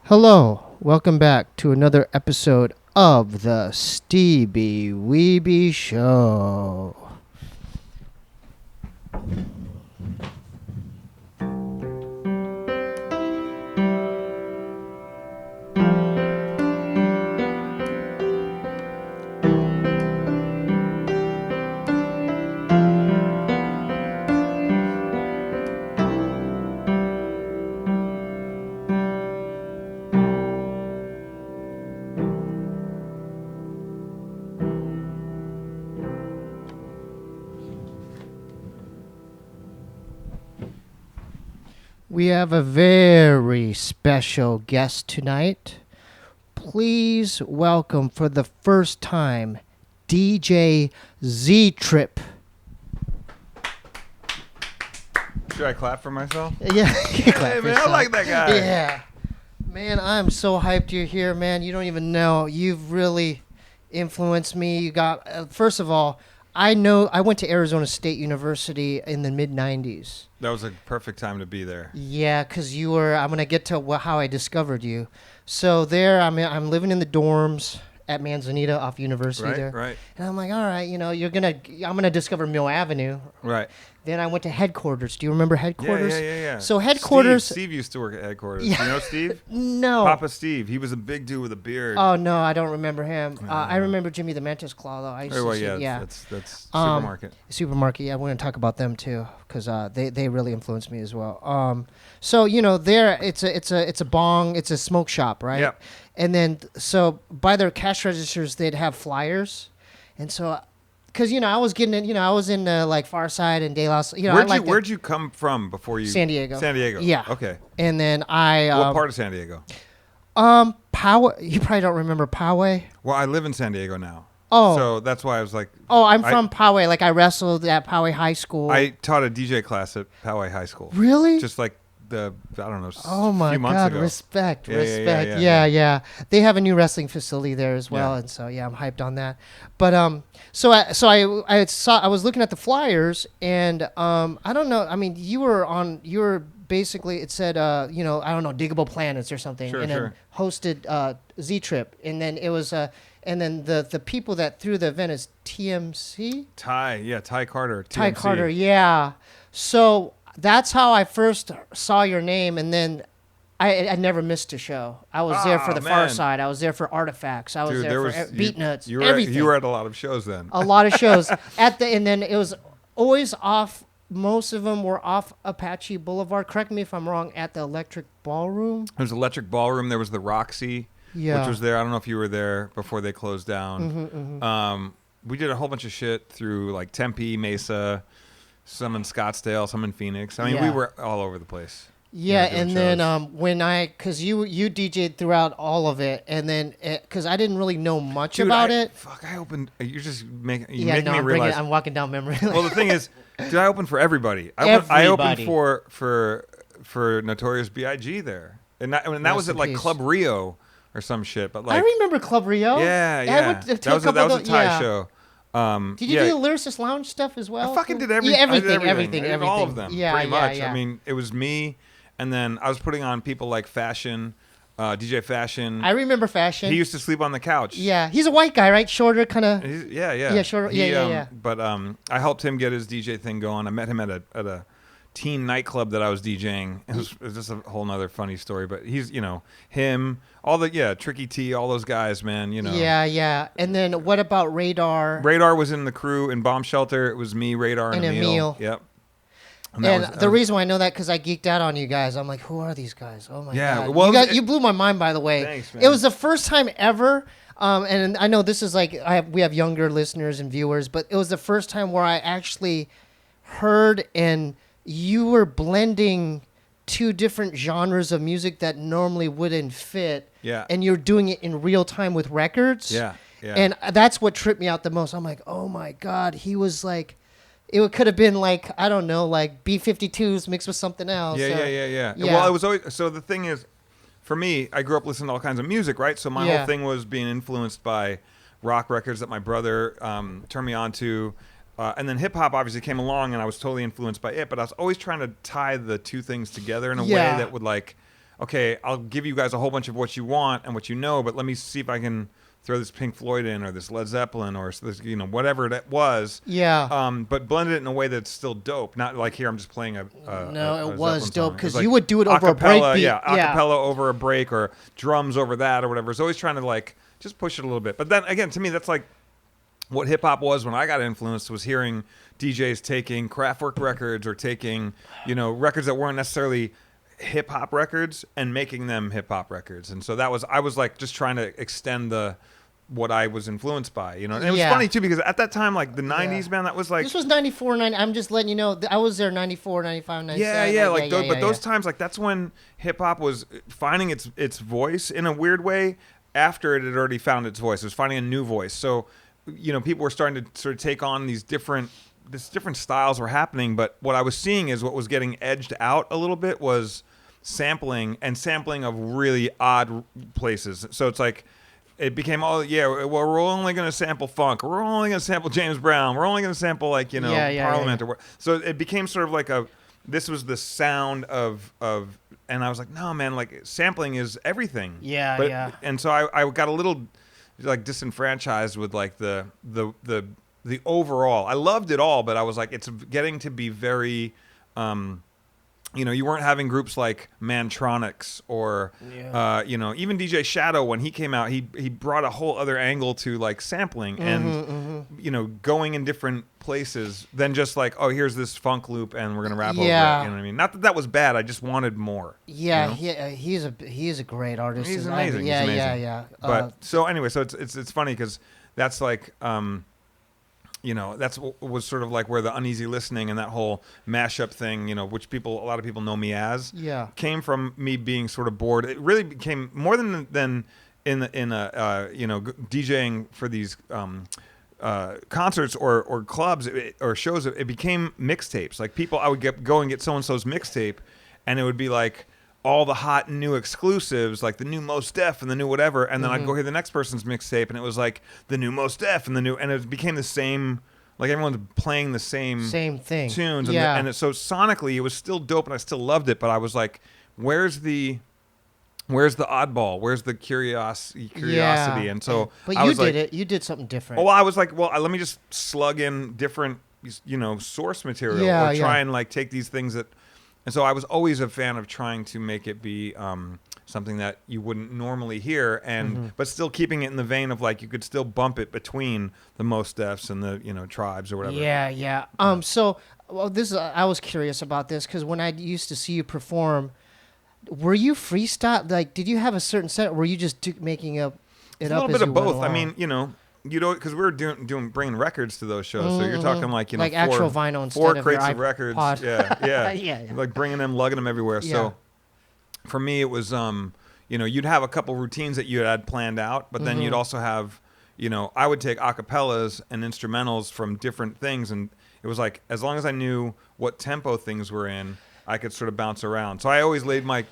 Hello, welcome back to another episode of the Steebee Weebee Show. We have a very special guest tonight. Please welcome for the first time, DJ Z-Trip. Should I clap for myself? Yeah, you clap Hey, for man, yourself. I like that guy. Yeah. Man, I'm so hyped you're here, man. You don't even know. You've really influenced me. You got, first of all, I went to Arizona State University in the mid-90s. That was a perfect time to be there. Yeah, because I'm going to get to how I discovered you. So there, I'm living in the dorms at Manzanita off University there. Right. And I'm like, all right, I'm going to discover Mill Avenue. Right. Then I went to headquarters. Do you remember headquarters? Yeah. So headquarters. Steve used to work at headquarters. Yeah. You know Steve? No. Papa Steve. He was a big dude with a beard. Oh, no, I don't remember him. I remember Jimmy the Mantis Claw, though. I used to see, yeah. That's supermarket. Supermarket, yeah. We're going to talk about them, too, because they really influenced me as well. So, there, it's a bong. It's a smoke shop, right? Yep. And then, so by their cash registers, they'd have flyers. And so, because, I was getting in, I was in like Far Side and De La, Where'd you come from before you? San Diego. San Diego. Yeah. Okay. And then What part of San Diego? Poway. You probably don't remember Poway. Well, I live in San Diego now. Oh. So that's why I was like. Oh, I'm from Poway. Like, I wrestled at Poway High School. I taught a DJ class at Poway High School. Really? Just like a Oh my few months God! ago. Respect. Yeah. They have a new wrestling facility there as well, and so I'm hyped on that. But I was looking at the flyers, and I don't know. I mean, you were basically, it said I don't know, Diggable Planets or something, Sure. then hosted Z-Trip, and then it was and then the people that threw the event is TMC. Ty Carter. Ty TMC. Carter, yeah. So that's how I first saw your name, and then I never missed a show. I was there for the Far Side. I was there for Artifacts. I was there for Beat Nuts. Everything. You were at a lot of shows then. A lot of shows and then it was always off. Most of them were off Apache Boulevard. Correct me if I'm wrong. At the Electric Ballroom. There was Electric Ballroom. There was the Roxy, which was there. I don't know if you were there before they closed down. We did a whole bunch of shit through like Tempe, Mesa, some in Scottsdale, some in Phoenix. I mean, we were all over the place. Yeah, and then because you DJ'd throughout all of it, and then because I didn't really know much about it. Fuck, I opened. You're just making me I'm realize. I'm walking down memory lane. Well, the thing is, I opened for everybody. I opened for Notorious B.I.G. there, and that was at like Club Rio or some shit. But like, I remember Club Rio. Yeah. That was a Thai show. Did you do the Lyricist Lounge stuff as well? I fucking did everything. Everything. All of them, yeah, pretty much. Yeah. I mean, it was me, and then I was putting on people like Fashion, DJ Fashion. I remember Fashion. He used to sleep on the couch. Yeah, he's a white guy, right? Shorter, kind of. Yeah. Yeah, shorter. Yeah. But I helped him get his DJ thing going. I met him at a teen nightclub that I was DJing. It was just a whole nother funny story. But he's, him, all the Tricky T, all those guys, man. Yeah. And then what about Radar? Radar was in the crew in Bomb Shelter. It was me, Radar, and Emil. Yep. And the reason why I know that because I geeked out on you guys. I'm like, who are these guys? Oh my God! Well, you blew my mind, by the way. Thanks, man. It was the first time ever, and I know this is like we have younger listeners and viewers, but it was the first time where I actually heard and you were blending two different genres of music that normally wouldn't fit. Yeah. And you're doing it in real time with records. Yeah. And that's what tripped me out the most. I'm like, oh my God, he was like. It could have been like, I don't know, like B-52s mixed with something else. Yeah. Well, it was always, so the thing is, for me, I grew up listening to all kinds of music, right? So my whole thing was being influenced by rock records that my brother turned me on to. and then hip hop obviously came along, and I was totally influenced by it. But I was always trying to tie the two things together in a way that would like, okay, I'll give you guys a whole bunch of what you want and what you know, but let me see if I can throw this Pink Floyd in, or this Led Zeppelin, or this, whatever it was. Yeah. But blend it in a way that's still dope. Not like here I'm just playing a it was dope because like you would do it over a break beat. Yeah, acapella over a break, or drums over that, or whatever. It's always trying to like just push it a little bit. But then again, to me, that's like what hip hop was when I got influenced, was hearing DJs taking Kraftwerk records, or taking, records that weren't necessarily hip hop records and making them hip hop records. And so I was like just trying to extend what I was influenced by, And it was funny too, because at that time, like the 90s, man, that was like, this was 94, 90. I'm just letting you know, I was there 94, 95, 97. But those times, like that's when hip hop was finding its voice in a weird way. After it had already found its voice, it was finding a new voice. So, people were starting to sort of take on these different styles were happening. But what I was seeing is what was getting edged out a little bit was sampling of really odd places. So it's like, it became we're only going to sample funk. We're only going to sample James Brown. We're only going to sample like, Parliament. Or so it became sort of like this was the sound of, and I was like, no, man, like sampling is everything. And so I got a little like disenfranchised with like the overall. I loved it all, but I was like, it's getting to be very, you weren't having groups like Mantronics or, even DJ Shadow. When he came out, he brought a whole other angle to like sampling and, going in different places than just like, oh, here's this funk loop and we're going to rap over it. You know what I mean? Not that was bad. I just wanted more. Yeah. He's a great artist. He's amazing. Yeah. He's amazing. But so anyway, so it's funny because that's like, that's what was sort of like where the uneasy listening and that whole mashup thing, which a lot of people know me as, came from me being sort of bored. It really became more than DJing for these concerts or clubs or shows. It became mixtapes. Like I would go and get so and so's mixtape, and it would be like all the hot new exclusives, like the new Mos Def and the new whatever, and then I'd go hear the next person's mixtape, and it was like the new Mos Def and it became the same, like everyone's playing the same thing, tunes, and so sonically it was still dope, and I still loved it, but I was like, where's the oddball? Where's the curiosity? And so, but you did something different. Well, I was like, let me just slug in different, source material, or try and like take these things that. And so I was always a fan of trying to make it be something that you wouldn't normally hear, but still keeping it in the vein of like you could still bump it between the Mos Defs and the Tribes or whatever. Yeah. So I was curious about this because when I used to see you perform, were you freestyle? Like, did you have a certain set, or were you just making up it up? A little bit of both. I mean, because we were bringing records to those shows, so you're talking like like actual vinyl instead 4 of crates your of records, yeah, like bringing them, lugging them everywhere. Yeah. So for me, it was you'd have a couple routines that you had planned out, but then you'd also have I would take acapellas and instrumentals from different things, and it was like as long as I knew what tempo things were in, I could sort of bounce around. So I always laid my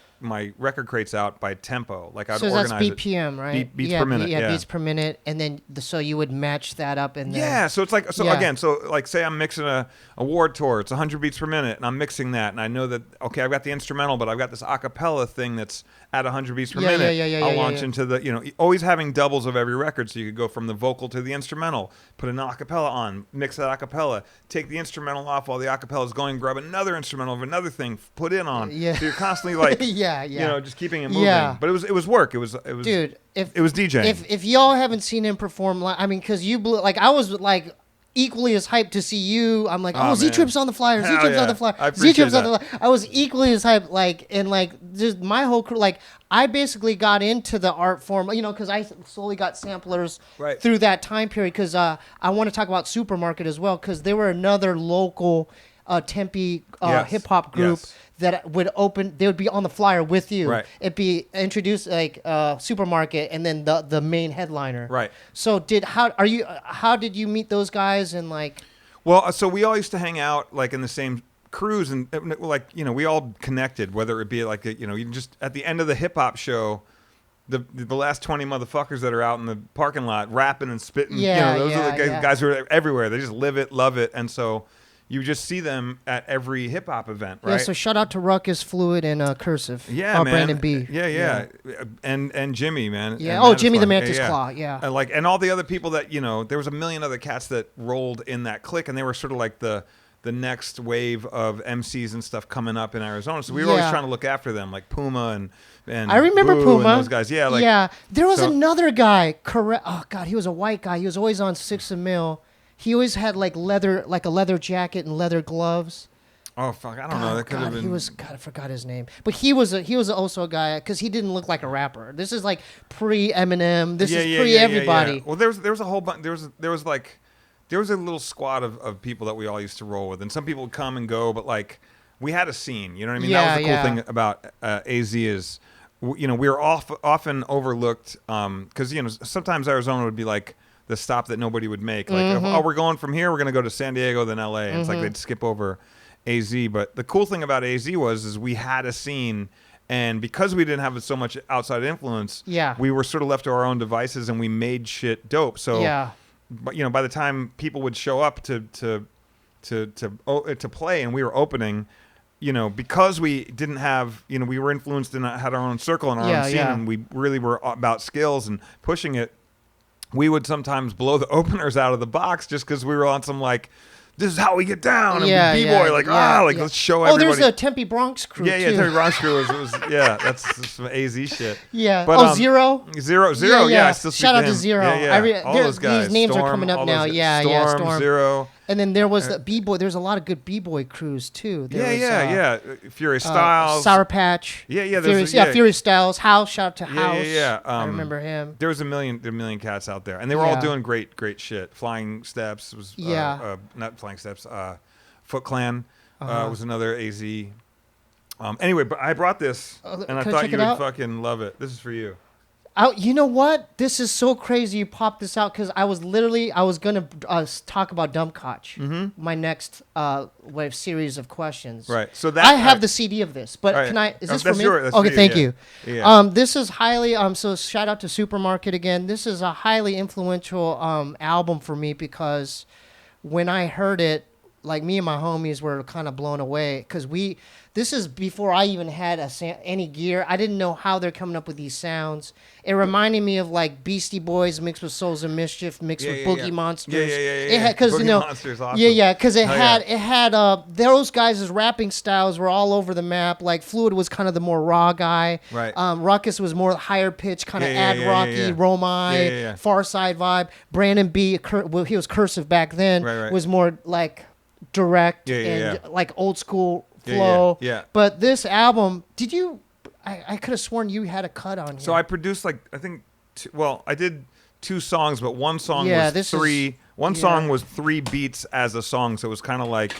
record crates out by tempo. Like I'd organize that's BPM, right? Beats per minute. Yeah, beats per minute, and then so you would match that up and then so it's like again, so like say I'm mixing a award tour, it's 100 beats per minute, and I'm mixing that, and I know that I've got the instrumental, but I've got this acapella thing that's at 100 beats per minute. I'll launch into the always having doubles of every record, so you could go from the vocal to the instrumental, put an acapella on, mix that acapella, take the instrumental off while the acapella is going, grab another instrumental of another thing, put in on. Yeah. So you're constantly like just keeping it moving. Yeah. But it was work. It was dude. It was DJing. If y'all haven't seen him perform, I mean, because you blew, like I was like equally as hyped to see you. I'm like, Z-Trip's on the flyer. Z-Trip's on the flyer. Z-Trip's on the flyer. I was equally as hyped, like, and like just my whole crew. Like I basically got into the art form, because I slowly got samplers through that time period. Because I want to talk about Supermarket as well, because they were another local Tempe hip hop group. Yes. That would open, they would be on the flyer with you. Right. It'd be introduced like Supermarket and then the main headliner. Right. So how did you meet those guys and like? Well, so we all used to hang out like in the same crews and like we all connected. Whether it be like you just at the end of the hip hop show, the last 20 motherfuckers that are out in the parking lot rapping and spitting. Yeah, those are the yeah. guys who are everywhere. They just live it, love it, and so you just see them at every hip hop event, right? Yeah, so shout out to Ruckus, Fluid, and Cursive. Yeah, man. Brandon B. Yeah. And Jimmy, man. Yeah. And Jimmy the Mantis Claw. Yeah. And all the other people that there was a million other cats that rolled in that clique, and they were sort of like the next wave of MCs and stuff coming up in Arizona. So we were always trying to look after them, like Puma and I remember Boo Puma. and those guys. Yeah, there was another guy. Oh God, he was a white guy. He was always on 6 a Mill. He always had like a leather jacket and leather gloves. Oh fuck, I don't know. That could have been. I forgot his name. But he was also a guy because he didn't look like a rapper. This is like pre Eminem. This is pre everybody. Yeah. Well, there was a whole bunch. There was a little squad of people that we all used to roll with, and some people would come and go, but like we had a scene. You know what I mean? That was the cool thing about AZ is, we were often overlooked because sometimes Arizona would be like the stop that nobody would make. Like, we're going from here, we're going to go to San Diego, then LA. And it's like they'd skip over AZ. But the cool thing about AZ is we had a scene, and because we didn't have so much outside influence, we were sort of left to our own devices, and we made shit dope. So, but by the time people would show up to play, and we were opening, because we didn't have, we were influenced and had our own circle and our own scene, and we really were about skills and pushing it. We would sometimes blow the openers out of the box just because we were on some like, this is how we get down. And B-boy, let's show everybody. Oh, there's a Tempe Bronx crew, too. Yeah, Tempe Bronx crew was that's some AZ shit. Yeah. But, Zero? Zero. Yeah, I still speak Shout out to him. to Zero. Yeah. All those guys. These names Storm, are coming up now. Storm, Zero. And then there was the B-boy. There's a lot of good B-boy crews, too. Fury Styles. Sour Patch. Fury Styles. House. Shout out to House. I remember him. There was a million cats out there. And they were all doing great shit. Flying Steps was, not Flying Steps, Foot Clan was another AZ. Anyway, but I brought this, and I thought you would fucking love it. This is for you. You know what? This is so crazy you popped this out because I was going to talk about Dumpkotch, my next series of questions. Right. So I have the CD of this, but can I? Is this for me? Okay, thank you. Yeah. This is highly so shout out to Supermarket again. This is a highly influential album for me because when I heard it, like me and my homies were kind of blown away because this is before I even had any gear. I didn't know how they're coming up with these sounds. It reminded me of like Beastie Boys mixed with Souls of Mischief mixed with Boogie Monsters. Because Monsters, awesome. because it had those guys' rapping styles were all over the map. Like Fluid was kind of the more raw guy. Right. Ruckus was more higher pitch, kind of Rocky, Romai, Far Side vibe. Brandon B, he was Cursive back then, was more like direct and like old school flow. But this album, did you? I could have sworn you had a cut on here. So I produced I did 2 songs, but one song was 3. One song was 3 beats as a song, so it was kind of like,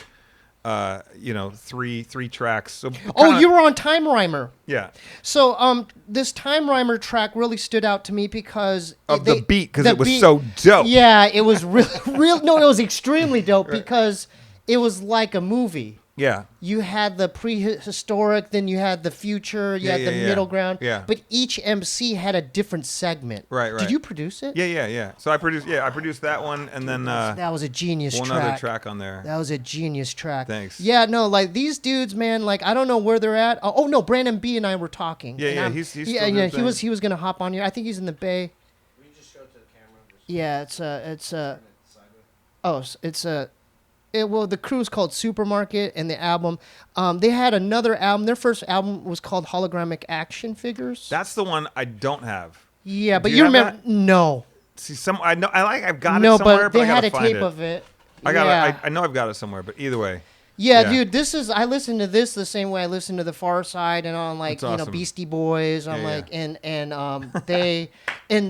3 tracks. So you were on Time Rhymer. Yeah. So this Time Rhymer track really stood out to me because of the beat, because it was so dope. Yeah, it was real. No, it was extremely dope because it was like a movie. Yeah. You had the prehistoric, then you had the future, you had the middle ground. Yeah. But each MC had a different segment. Right. Did you produce it? Yeah. So I produced that one, and then that was a genius track. One other track on there. That was a genius track. Thanks. Yeah, no, like these dudes, man, like I don't know where they're at. Oh no, Brandon B and I were talking. He's he was gonna hop on here. I think he's in the Bay. Will you just show it to the camera? The crew's called Supermarket, and the album, they had another album. Their first album was called Hologramic Action Figures. That's the one I don't have. Yeah, but you remember? That? No. See, I've got it somewhere, but they I had gotta a find tape it. of it. I know I've got it somewhere, but either way. Yeah, dude, I listen to this the same way I listen to the Far Side and on like awesome. Beastie Boys. They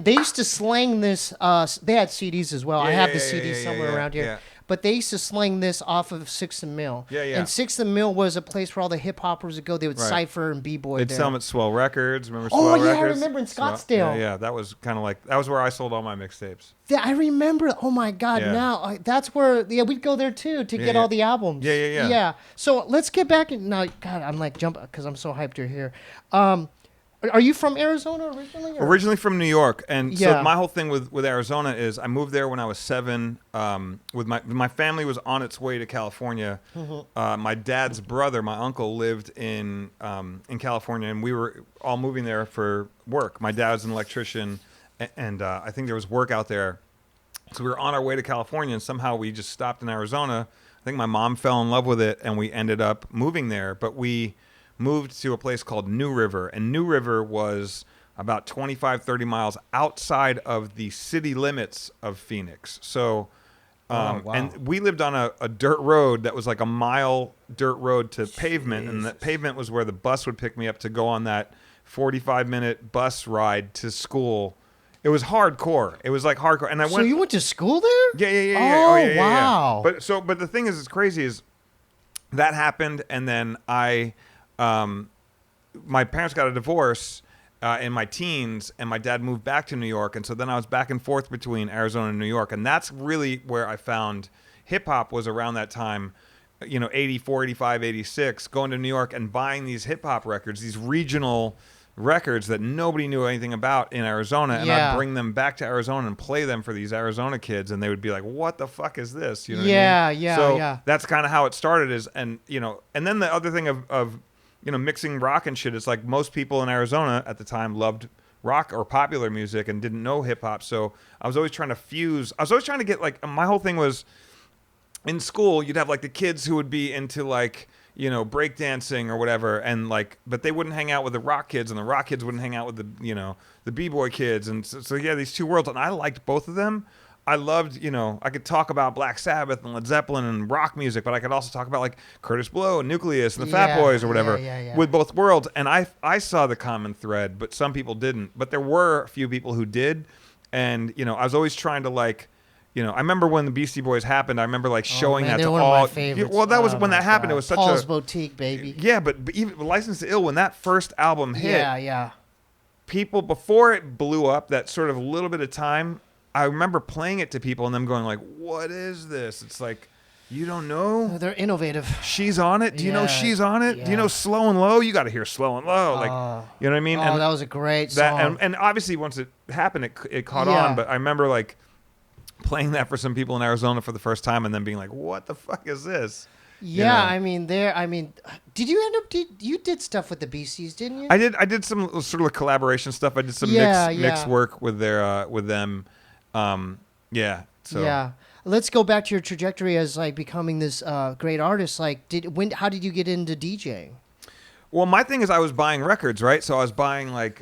used to slang this. They had CDs as well. I have the CD somewhere around here. Yeah. But they used to slang this off of 6 and Mill. Yeah. And 6 and Mill was a place where all the hip hoppers would go. They would cipher and b-boy. They'd sell them at Swell Records. Remember Swell Records? I remember in Scottsdale. Yeah. That was kind of like that was where I sold all my mixtapes. Yeah, I remember. Oh my God! Yeah. Now that's where we'd go there too to get all the albums. Yeah. So let's get back. Now, God, I'm like jump because I'm so hyped you're here. Are you from Arizona originally? Or? Originally from New York, and Yeah. so my whole thing with Arizona is I moved there when I was 7. With my family was on its way to California. My dad's brother, my uncle, lived in California, and we were all moving there for work. My dad was an electrician, and I think there was work out there. So we were on our way to California, and somehow we just stopped in Arizona. I think my mom fell in love with it, and we ended up moving there. But we moved to a place called New River, and New River was about 25, 30 miles outside of the city limits of Phoenix. So, wow. and we lived on a dirt road that was like a mile dirt road to pavement, and that pavement was where the bus would pick me up to go on that 45-minute bus ride to school. It was hardcore. It was like hardcore, and I went. So you went to school there? Yeah. Oh, yeah. wow. But the thing is, it's crazy is that happened, and then my parents got a divorce in my teens, and my dad moved back to New York, and so then I was back and forth between Arizona and New York, and that's really where I found hip hop was around that time. 84, 85, 86, going to New York and buying these hip hop records, these regional records that nobody knew anything about in Arizona, and I'd bring them back to Arizona and play them for these Arizona kids, and they would be like, "What the fuck is this?" You know what I mean? So that's kind of how it started. And then the other thing of mixing rock and shit is like most people in Arizona at the time loved rock or popular music and didn't know hip hop. So I was always trying to fuse. I was always trying to get like my whole thing was in school. You'd have like the kids who would be into like breakdancing or whatever, and like, but they wouldn't hang out with the rock kids, and the rock kids wouldn't hang out with the b-boy kids, and so these two worlds, and I liked both of them. I loved, I could talk about Black Sabbath and Led Zeppelin and rock music, but I could also talk about like Curtis Blow and Nucleus and the Fat Boys or whatever with both worlds, and I saw the common thread, but some people didn't. But there were a few people who did, and I was always trying to like. I remember when the Beastie Boys happened. I remember like showing that to one all. Of my favorites. Well, that was when that happened. It was such Paul's Boutique, baby. Yeah, but even License to Ill, when that first album hit, yeah. People before it blew up, that sort of little bit of time, I remember playing it to people and them going like, "What is this?" It's like, you don't know. They're innovative. She's on it. Do you know She's on it? Yeah. Do you know Slow and Low? You got to hear Slow and Low. Like, you know what I mean? And that was a great song. And obviously once it happened, it caught on. But I remember like playing that for some people in Arizona for the first time and then being like, what the fuck is this? Yeah, I mean, did you end up, you did stuff with the BCs, didn't you? I did some sort of collaboration stuff. I did some mix work with them. So. Yeah. Let's go back to your trajectory as like becoming this great artist. Like, how did you get into DJing? Well, my thing is I was buying records, right? So I was buying like,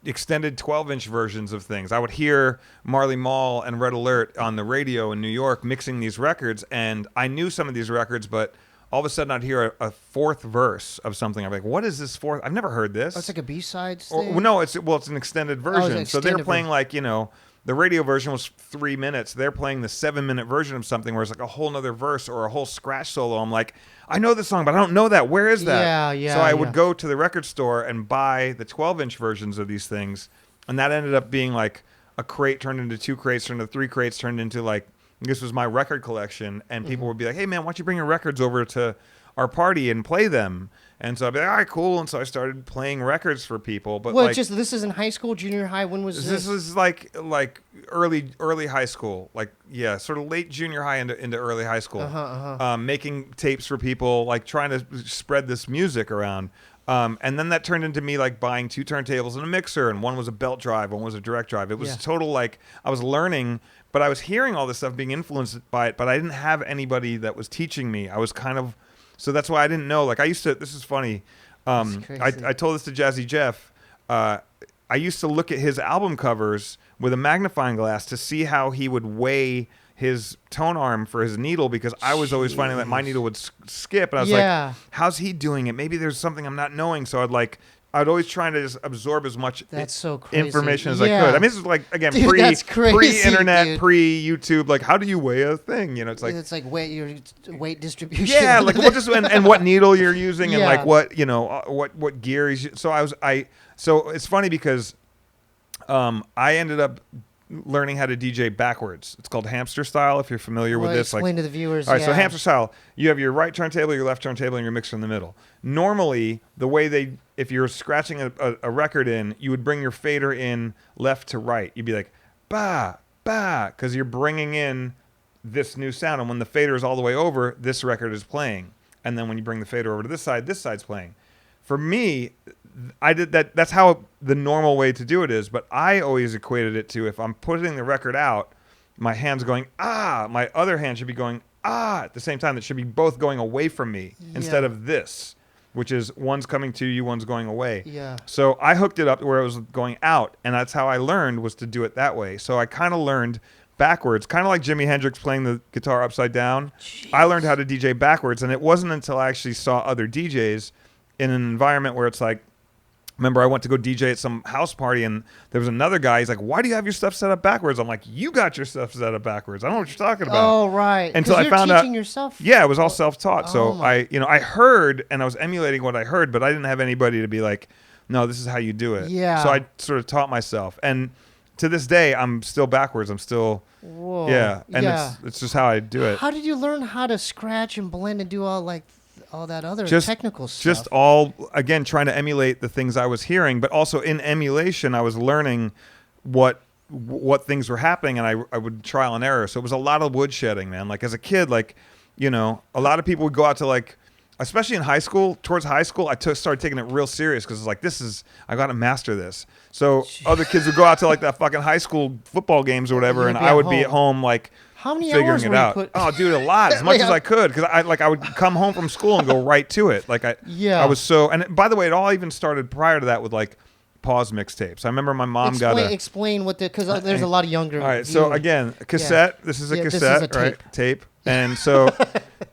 extended 12-inch versions of things. I would hear Marley Marl and Red Alert on the radio in New York mixing these records, and I knew some of these records, but all of a sudden I'd hear a fourth verse of something. I'm like, what is this fourth? I've never heard this. Oh, it's like a B-side thing? No, it's an extended version. So they're playing like, the radio version was 3 minutes. They're playing the 7-minute version of something where it's like a whole nother verse or a whole scratch solo. I'm like, I know this song, but I don't know that. Where is that? Yeah. So I would go to the record store and buy the 12-inch versions of these things. And that ended up being like a crate turned into 2 crates, turned into 3 crates, turned into like, this was my record collection. And people would be like, hey man, why don't you bring your records over to our party and play them? And so I'd be like, all right, cool. And so I started playing records for people. But this is in high school, junior high. When was this? This was like early high school, sort of late junior high into early high school. Making tapes for people, like trying to spread this music around. And then that turned into me like buying 2 turntables and a mixer, and one was a belt drive, one was a direct drive. It was total like I was learning, but I was hearing all this stuff, being influenced by it, but I didn't have anybody that was teaching me. I was kind of. So that's why I didn't know. Like I used to. This is funny. I told this to Jazzy Jeff. I used to look at his album covers with a magnifying glass to see how he would weigh his tone arm for his needle, because I was always finding that my needle would skip, and I was like, "How's he doing it? Maybe there's something I'm not knowing." So I'd always try to just absorb as much information as I could. I mean, this is like, again, pre-internet, pre-YouTube. Like, how do you weigh a thing? It's like your weight distribution. Yeah, like what and what needle you're using, and like what what gear is. So so it's funny because I ended up learning how to DJ backwards. It's called hamster style. If you're familiar with this, explain to the viewers. All right, so hamster style. You have your right turntable, your left turntable, and your mixer in the middle. Normally, the way if you're scratching a record in, you would bring your fader in left to right. You'd be like, ba, ba, because you're bringing in this new sound. And when the fader is all the way over, this record is playing. And then when you bring the fader over to this side's playing. For me, I did that. That's how the normal way to do it is. But I always equated it to if I'm putting the record out, my hand's going, ah. My other hand should be going, ah, at the same time. It should be both going away from me instead of this, which is one's coming to you, one's going away. Yeah. So I hooked it up where it was going out. And that's how I learned, was to do it that way. So I kind of learned backwards, kind of like Jimi Hendrix playing the guitar upside down. Jeez. I learned how to DJ backwards. And it wasn't until I actually saw other DJs in an environment where it's like, remember I went to go DJ at some house party and there was another guy. He's like, why do you have your stuff set up backwards? I'm like, you got your stuff set up backwards. I don't know what you're talking about. Oh, right. Until I found out. Yourself? Yeah, it was all self-taught. So I heard and I was emulating what I heard, but I didn't have anybody to be like, no, this is how you do it. Yeah. So I sort of taught myself. And to this day, I'm still backwards. I'm still, whoa. Yeah. And it's just how I do it. How did you learn how to scratch and blend and do all that other technical stuff? Just all, again, trying to emulate the things I was hearing, but also in emulation, I was learning what things were happening, and I would trial and error. So it was a lot of woodshedding, man. Like as a kid, like, you know, a lot of people would go out to like, especially in high school, towards high school, I started taking it real serious because it's like, I got to master this. So other kids would go out to like that fucking high school football games or whatever, and I would be at home like, how many figuring hours it out. Oh, dude, a lot, as much as I could, because I would come home from school and go right to it. Like I was so. And by the way, it all even started prior to that with like pause mixtapes. I remember my mom explain what because there's a lot of younger. All right, so again, cassette. Yeah. This is a cassette, this is a tape. And so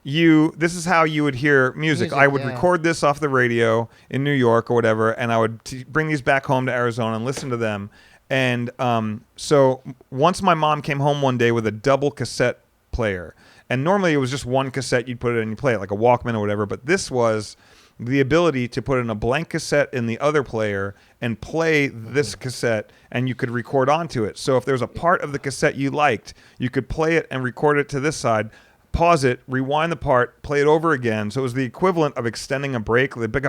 this is how you would hear music. I would record this off the radio in New York or whatever, and I would bring these back home to Arizona and listen to them. And so once my mom came home one day with a double cassette player, and normally it was just one cassette, you'd put it in and you play it like a Walkman or whatever, but this was the ability to put in a blank cassette in the other player and play this cassette, and you could record onto it. So if there's a part of the cassette you liked, you could play it and record it to this side, pause it, rewind the part, play it over again. So it was the equivalent of extending a break. You go to the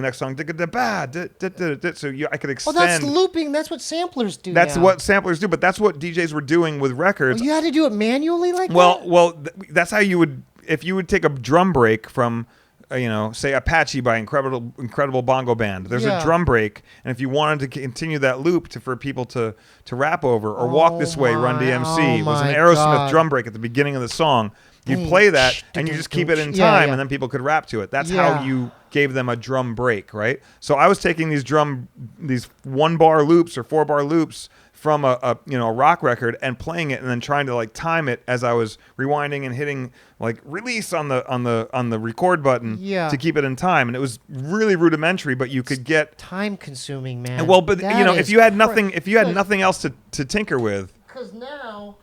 next song. So I could extend. Well, that's looping. That's what samplers do. That's what samplers do. But that's what DJs were doing with records. Well, you had to do it manually like that? Well, that's how you would. If you would take a drum break from, say Apache by Incredible Bongo Band. There's a drum break, and if you wanted to continue that loop for people to rap over, or Walk This Way, Run DMC, was an Aerosmith drum break at the beginning of the song. You play that, and you just keep it in time, and then people could rap to it. That's how you gave them a drum break, right? So I was taking these 1-bar loops or 4-bar loops from a rock record and playing it, and then trying to like time it as I was rewinding and hitting like release on the record button to keep it in time. And it was really rudimentary, but you could get time consuming, man. And but if you had nothing else to tinker with, because now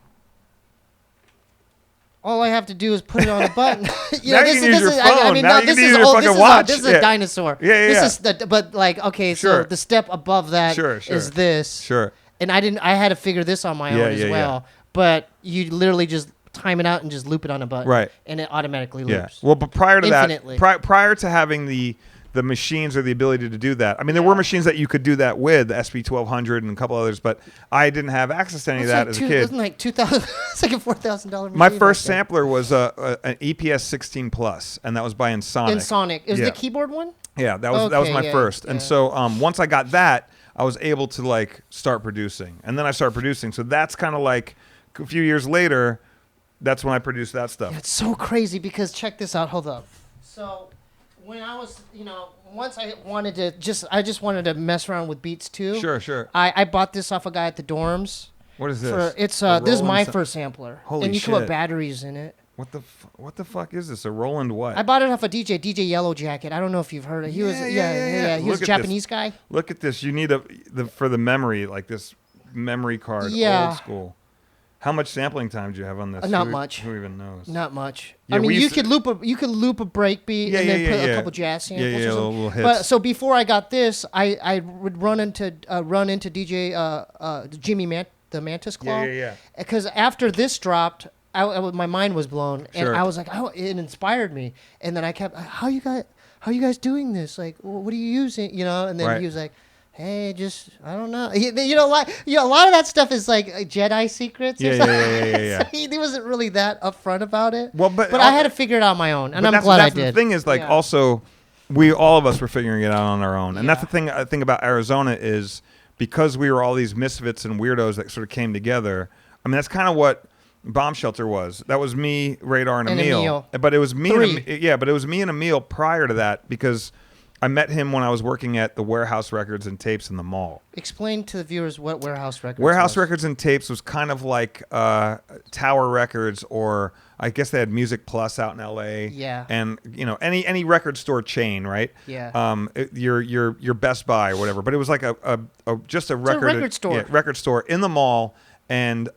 all I have to do is put it on a button. Now you can use your phone. Now you can use your fucking watch. This is a dinosaur. Yeah. But like, okay, so the step above that is this. Sure. And I had to figure this on my own as well. Yeah. But you literally just time it out and just loop it on a button. Right. And it automatically loops. Well, but prior to that, prior to having the machines or the ability to do that, I mean, there were machines that you could do that with, the SP1200 and a couple others, but I didn't have access to any of that as a kid. It wasn't like $2,000. It's like a $4,000 machine. My first sampler was an EPS 16 Plus, and that was by Ensoniq. Ensoniq. Is the keyboard one? Yeah, that was my first. And so once I got that, I was able to like start producing, and then I started producing. So that's kind of like a few years later. That's when I produced that stuff. Yeah, it's so crazy because check this out. Hold up. So when I was, once I just wanted to mess around with beats too. Sure. I bought this off a guy at the dorms. What is this? This is my first sampler. Holy and you shit. can put batteries in it. What the fuck is this? A Roland what? I bought it off a DJ Yellow Jacket. I don't know if you've heard of it. He was a Japanese guy. Look at this. You need for the memory, like this memory card, old school. How much sampling time do you have on this? Not much. Who even knows? Not much. Yeah, I mean, you could loop a break beat and then put a couple jazz samples. Yeah, little hits. But so before I got this, I would run into DJ Jimmy the Mantis Claw. Yeah. Because after this dropped, my mind was blown, and Sure. I was like, oh, it inspired me. And then I kept, how you guys doing this? Like, what are you using? You know? And then he was like, hey, just I don't know. You know, like a lot of that stuff is like Jedi secrets. Yeah. So he wasn't really that upfront about it. Well, but I had to figure it out on my own, and I'm glad I did. The thing is, like, also, all of us were figuring it out on our own, and that's the thing. I think about Arizona is because we were all these misfits and weirdos that sort of came together. I mean, that's kind of what Bomb Shelter was. That was me, Radar, and Emil. But it was me. But it was me and Emil prior to that because I met him when I was working at the Warehouse Records and Tapes in the mall. Explain to the viewers what Warehouse Records Warehouse Records and Tapes was kind of like Tower Records, or I guess they had Music Plus out in L.A. Yeah. And, you know, any record store chain, right? Yeah. Your Best Buy or whatever. But it was like just a record store. Yeah, record store in the mall. And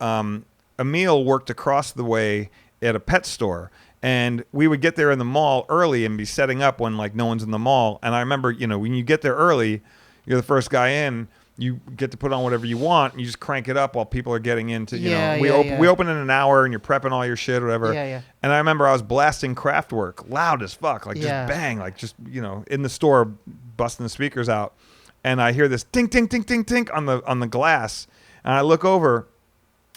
Emil worked across the way at a pet store. And we would get there in the mall early and be setting up when, like, no one's in the mall. And I remember, you know, when you get there early, you're the first guy in, you get to put on whatever you want, and you just crank it up while people are getting into, you know. We open in an hour, and you're prepping all your shit or whatever. Yeah. And I remember I was blasting Kraftwerk loud as fuck, like just bang, like just, you know, in the store, busting the speakers out. And I hear this tink, tink, tink, tink, tink on the glass. And I look over.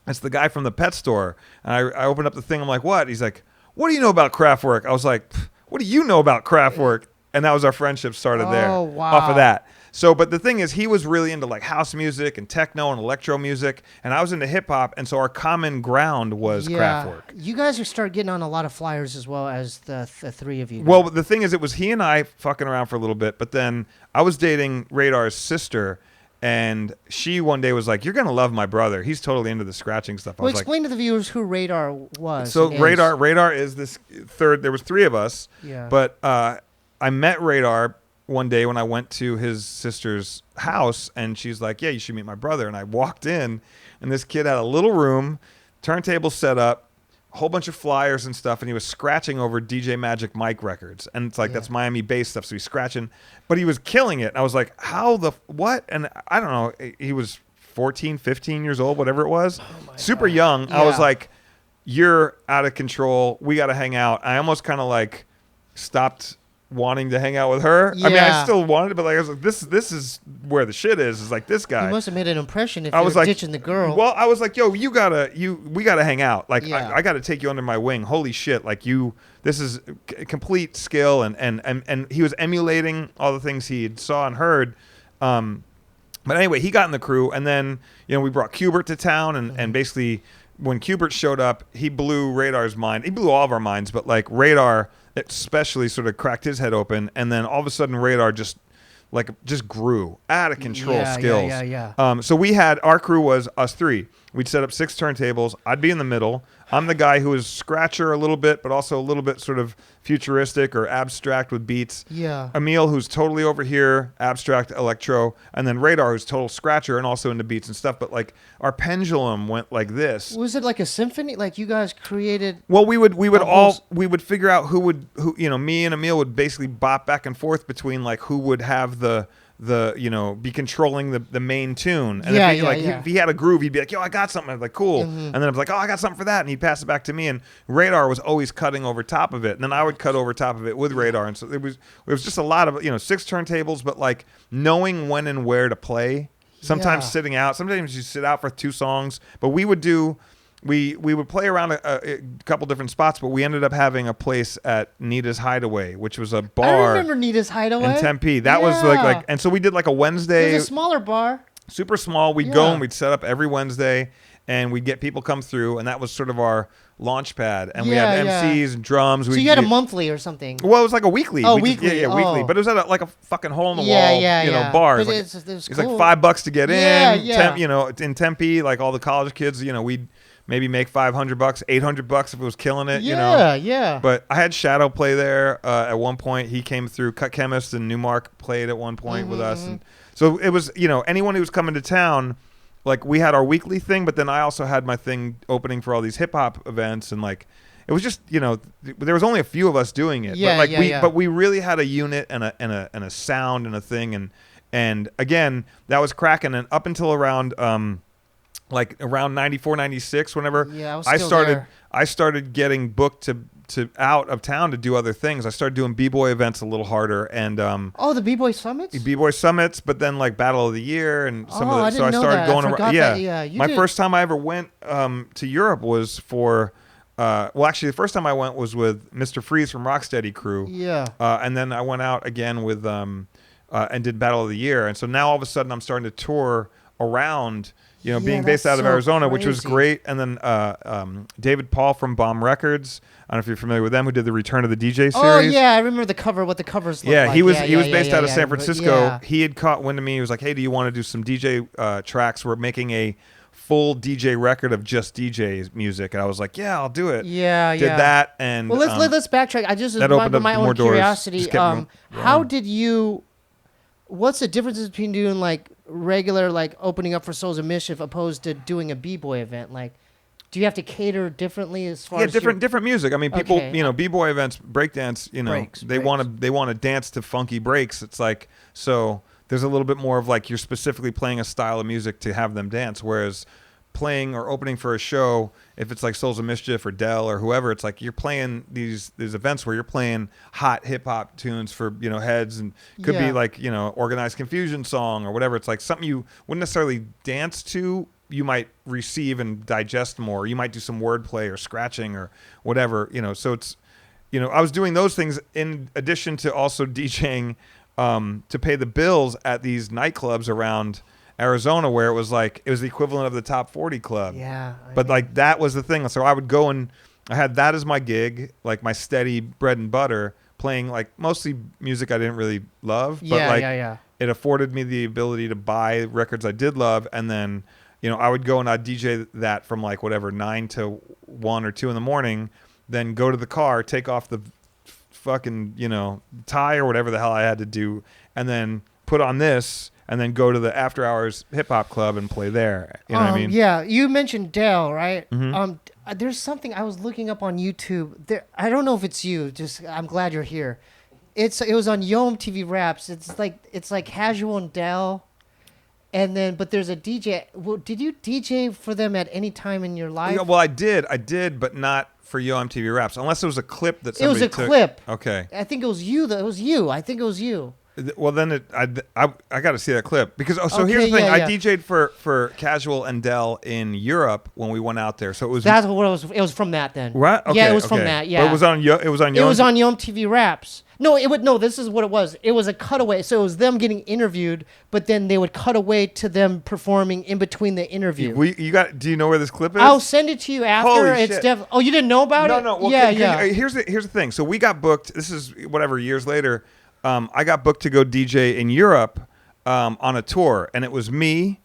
It's the guy from the pet store. And I open up the thing. I'm like, what? He's like, what do you know about Kraftwerk? I was like, what do you know about Kraftwerk? And that was our friendship started there. Oh, wow. Off of that. So, but the thing is, he was really into like house music and techno and electro music, and I was into hip hop, and so our common ground was Kraftwerk. You guys are start getting on a lot of flyers as well as the three of you. Well, the thing is, it was he and I fucking around for a little bit, but then I was dating Radar's sister, and she one day was like, "You're gonna love my brother. He's totally into the scratching stuff." Well, explain to the viewers who Radar was. So Radar is this third. There was three of us. Yeah. But I met Radar one day when I went to his sister's house, and she's like, "Yeah, you should meet my brother." And I walked in, and this kid had a little room, turntable set up, a whole bunch of flyers and stuff, and he was scratching over DJ Magic Mike records. And it's like, that's Miami-based stuff, so he's scratching. But he was killing it. And I was like, how the what? And I don't know. He was 14, 15 years old, whatever it was. Super young. Yeah. I was like, you're out of control. We got to hang out. I almost kind of like stopped wanting to hang out with her. Yeah. I mean, I still wanted it, but like I was like, this is where the shit is like this guy. You must have made an impression if I you was were like, ditching the girl. Well, I was like, yo, we gotta hang out. Like, I gotta take you under my wing. Holy shit! Like this is complete skill, and he was emulating all the things he saw and heard. But anyway, he got in the crew, and then we brought Qbert to town, and basically when Qbert showed up, he blew Radar's mind. He blew all of our minds, but like Radar especially sort of cracked his head open, and then all of a sudden Radar just grew out of control skills. So we had, our crew was us three. We'd set up 6 turntables. I'd be in the middle. I'm the guy who is scratcher a little bit, but also a little bit sort of futuristic or abstract with beats. Yeah. Emil, who's totally over here, abstract electro, and then Radar, who's total scratcher and also into beats and stuff. But like our pendulum went like this. Was it like a symphony? Like you guys created? Well, we would figure out who me and Emil would basically bop back and forth between like who would have the be controlling the main tune. And if he had a groove, he'd be like, yo, I got something. I'd be like, cool. And then I was like, oh, I got something for that. And he'd pass it back to me. And Radar was always cutting over top of it. And then I would cut over top of it with Radar. And so it was just a lot of, 6 turntables, but like knowing when and where to play. Sometimes sitting out. Sometimes you sit out for 2 songs. But we would do... We would play around a couple different spots, but we ended up having a place at Nita's Hideaway, which was a bar. I remember Nita's Hideaway in Tempe. That was like, and so we did like a Wednesday. It was a smaller bar, super small. We'd go and we'd set up every Wednesday, and we'd get people come through, and that was sort of our launch pad. And we had MCs and drums. So you had a monthly or something? Well, it was like a weekly. Oh, weekly. Weekly. But it was at like a fucking hole in the wall, bar. But it was cool. like $5 to get in. Yeah. In Tempe, like all the college kids, we'd maybe make $500, $800 if it was killing it. Yeah. But I had Shadow play there at one point. He came through. Cut Chemist and Newmark played at one point with us, and so it was anyone who was coming to town. like we had our weekly thing, but then I also had my thing opening for all these hip hop events, and like it was just there was only a few of us doing it, but we really had a unit and a sound and a thing, and again that was cracking, and up until around like around 94, 96, whenever I started getting booked to out of town to do other things. I started doing b-boy events a little harder, and the b-boy summits, but then like Battle of the Year and some of the. I So I started going around. Yeah, my first time I ever went to Europe was for. Actually, the first time I went was with Mr. Freeze from Rocksteady Crew. Yeah. And then I went out again with and did Battle of the Year, and so now all of a sudden I'm starting to tour around. Being based out of Arizona, which was great. And then David Paul from Bomb Records. I don't know if you're familiar with them, who did the Return of the DJ series. Oh, yeah. I remember the cover, what the covers looked like. He was based out of San Francisco. Yeah. He had caught wind of me. He was like, hey, do you want to do some DJ tracks? We're making a full DJ record of just DJ music. And I was like, yeah, I'll do it. Yeah, Did that. And well, let's backtrack. I just, that opened up my more own doors. curiosity, how did you... What's the difference between doing like regular like opening up for Souls of Mischief opposed to doing a b-boy event? Like, do you have to cater differently as far as different music? I mean, people, b-boy events, breakdance, they want to dance to funky breaks. It's like, so there's a little bit more of like you're specifically playing a style of music to have them dance, whereas playing or opening for a show, if it's like Souls of Mischief or Dell or whoever, it's like you're playing these events where you're playing hot hip hop tunes for heads, and could be like Organized Confusion song or whatever. It's like something you wouldn't necessarily dance to, you might receive and digest more. You might do some wordplay or scratching or whatever. So it's I was doing those things in addition to also DJing to pay the bills at these nightclubs around Arizona, where it was the equivalent of the Top 40 club. Yeah. But like that was the thing. So I would go and I had that as my gig, like my steady bread and butter, playing like mostly music I didn't really love. But it afforded me the ability to buy records I did love. And then, I would go and I'd DJ that from like whatever, 9 to 1 or 2 in the morning, then go to the car, take off the fucking, tie or whatever the hell I had to do, and then put on this, and then go to the after hours hip hop club and play there. You know what I mean? Yeah, you mentioned Dell, right? Mm-hmm. There's something I was looking up on YouTube. I don't know if it's you. Just I'm glad you're here. It was on Yo MTV Raps. It's like Casual and Dell, and then but there's a DJ. Well, did you DJ for them at any time in your life? Yeah, well, I did, but not for Yo MTV Raps, unless it was a clip that somebody took. It was a clip. Okay. I think it was you. It was you. I think it was you. Well, then I got to see that clip because here's the thing. I DJ'd for Casual and Dell in Europe when we went out there. So it was that's what it was. It was from that then. Right? Okay, yeah, it was from that. Yeah, but it was on Yo MTV Raps. No, this is what it was. It was a cutaway. So it was them getting interviewed, but then they would cut away to them performing in between the interview. Do you know where this clip is? I'll send it to you after. Holy shit. Oh, you didn't know about it? No. Well, here's the thing. So we got booked. This is whatever years later. I got booked to go DJ in Europe on a tour, and it was me,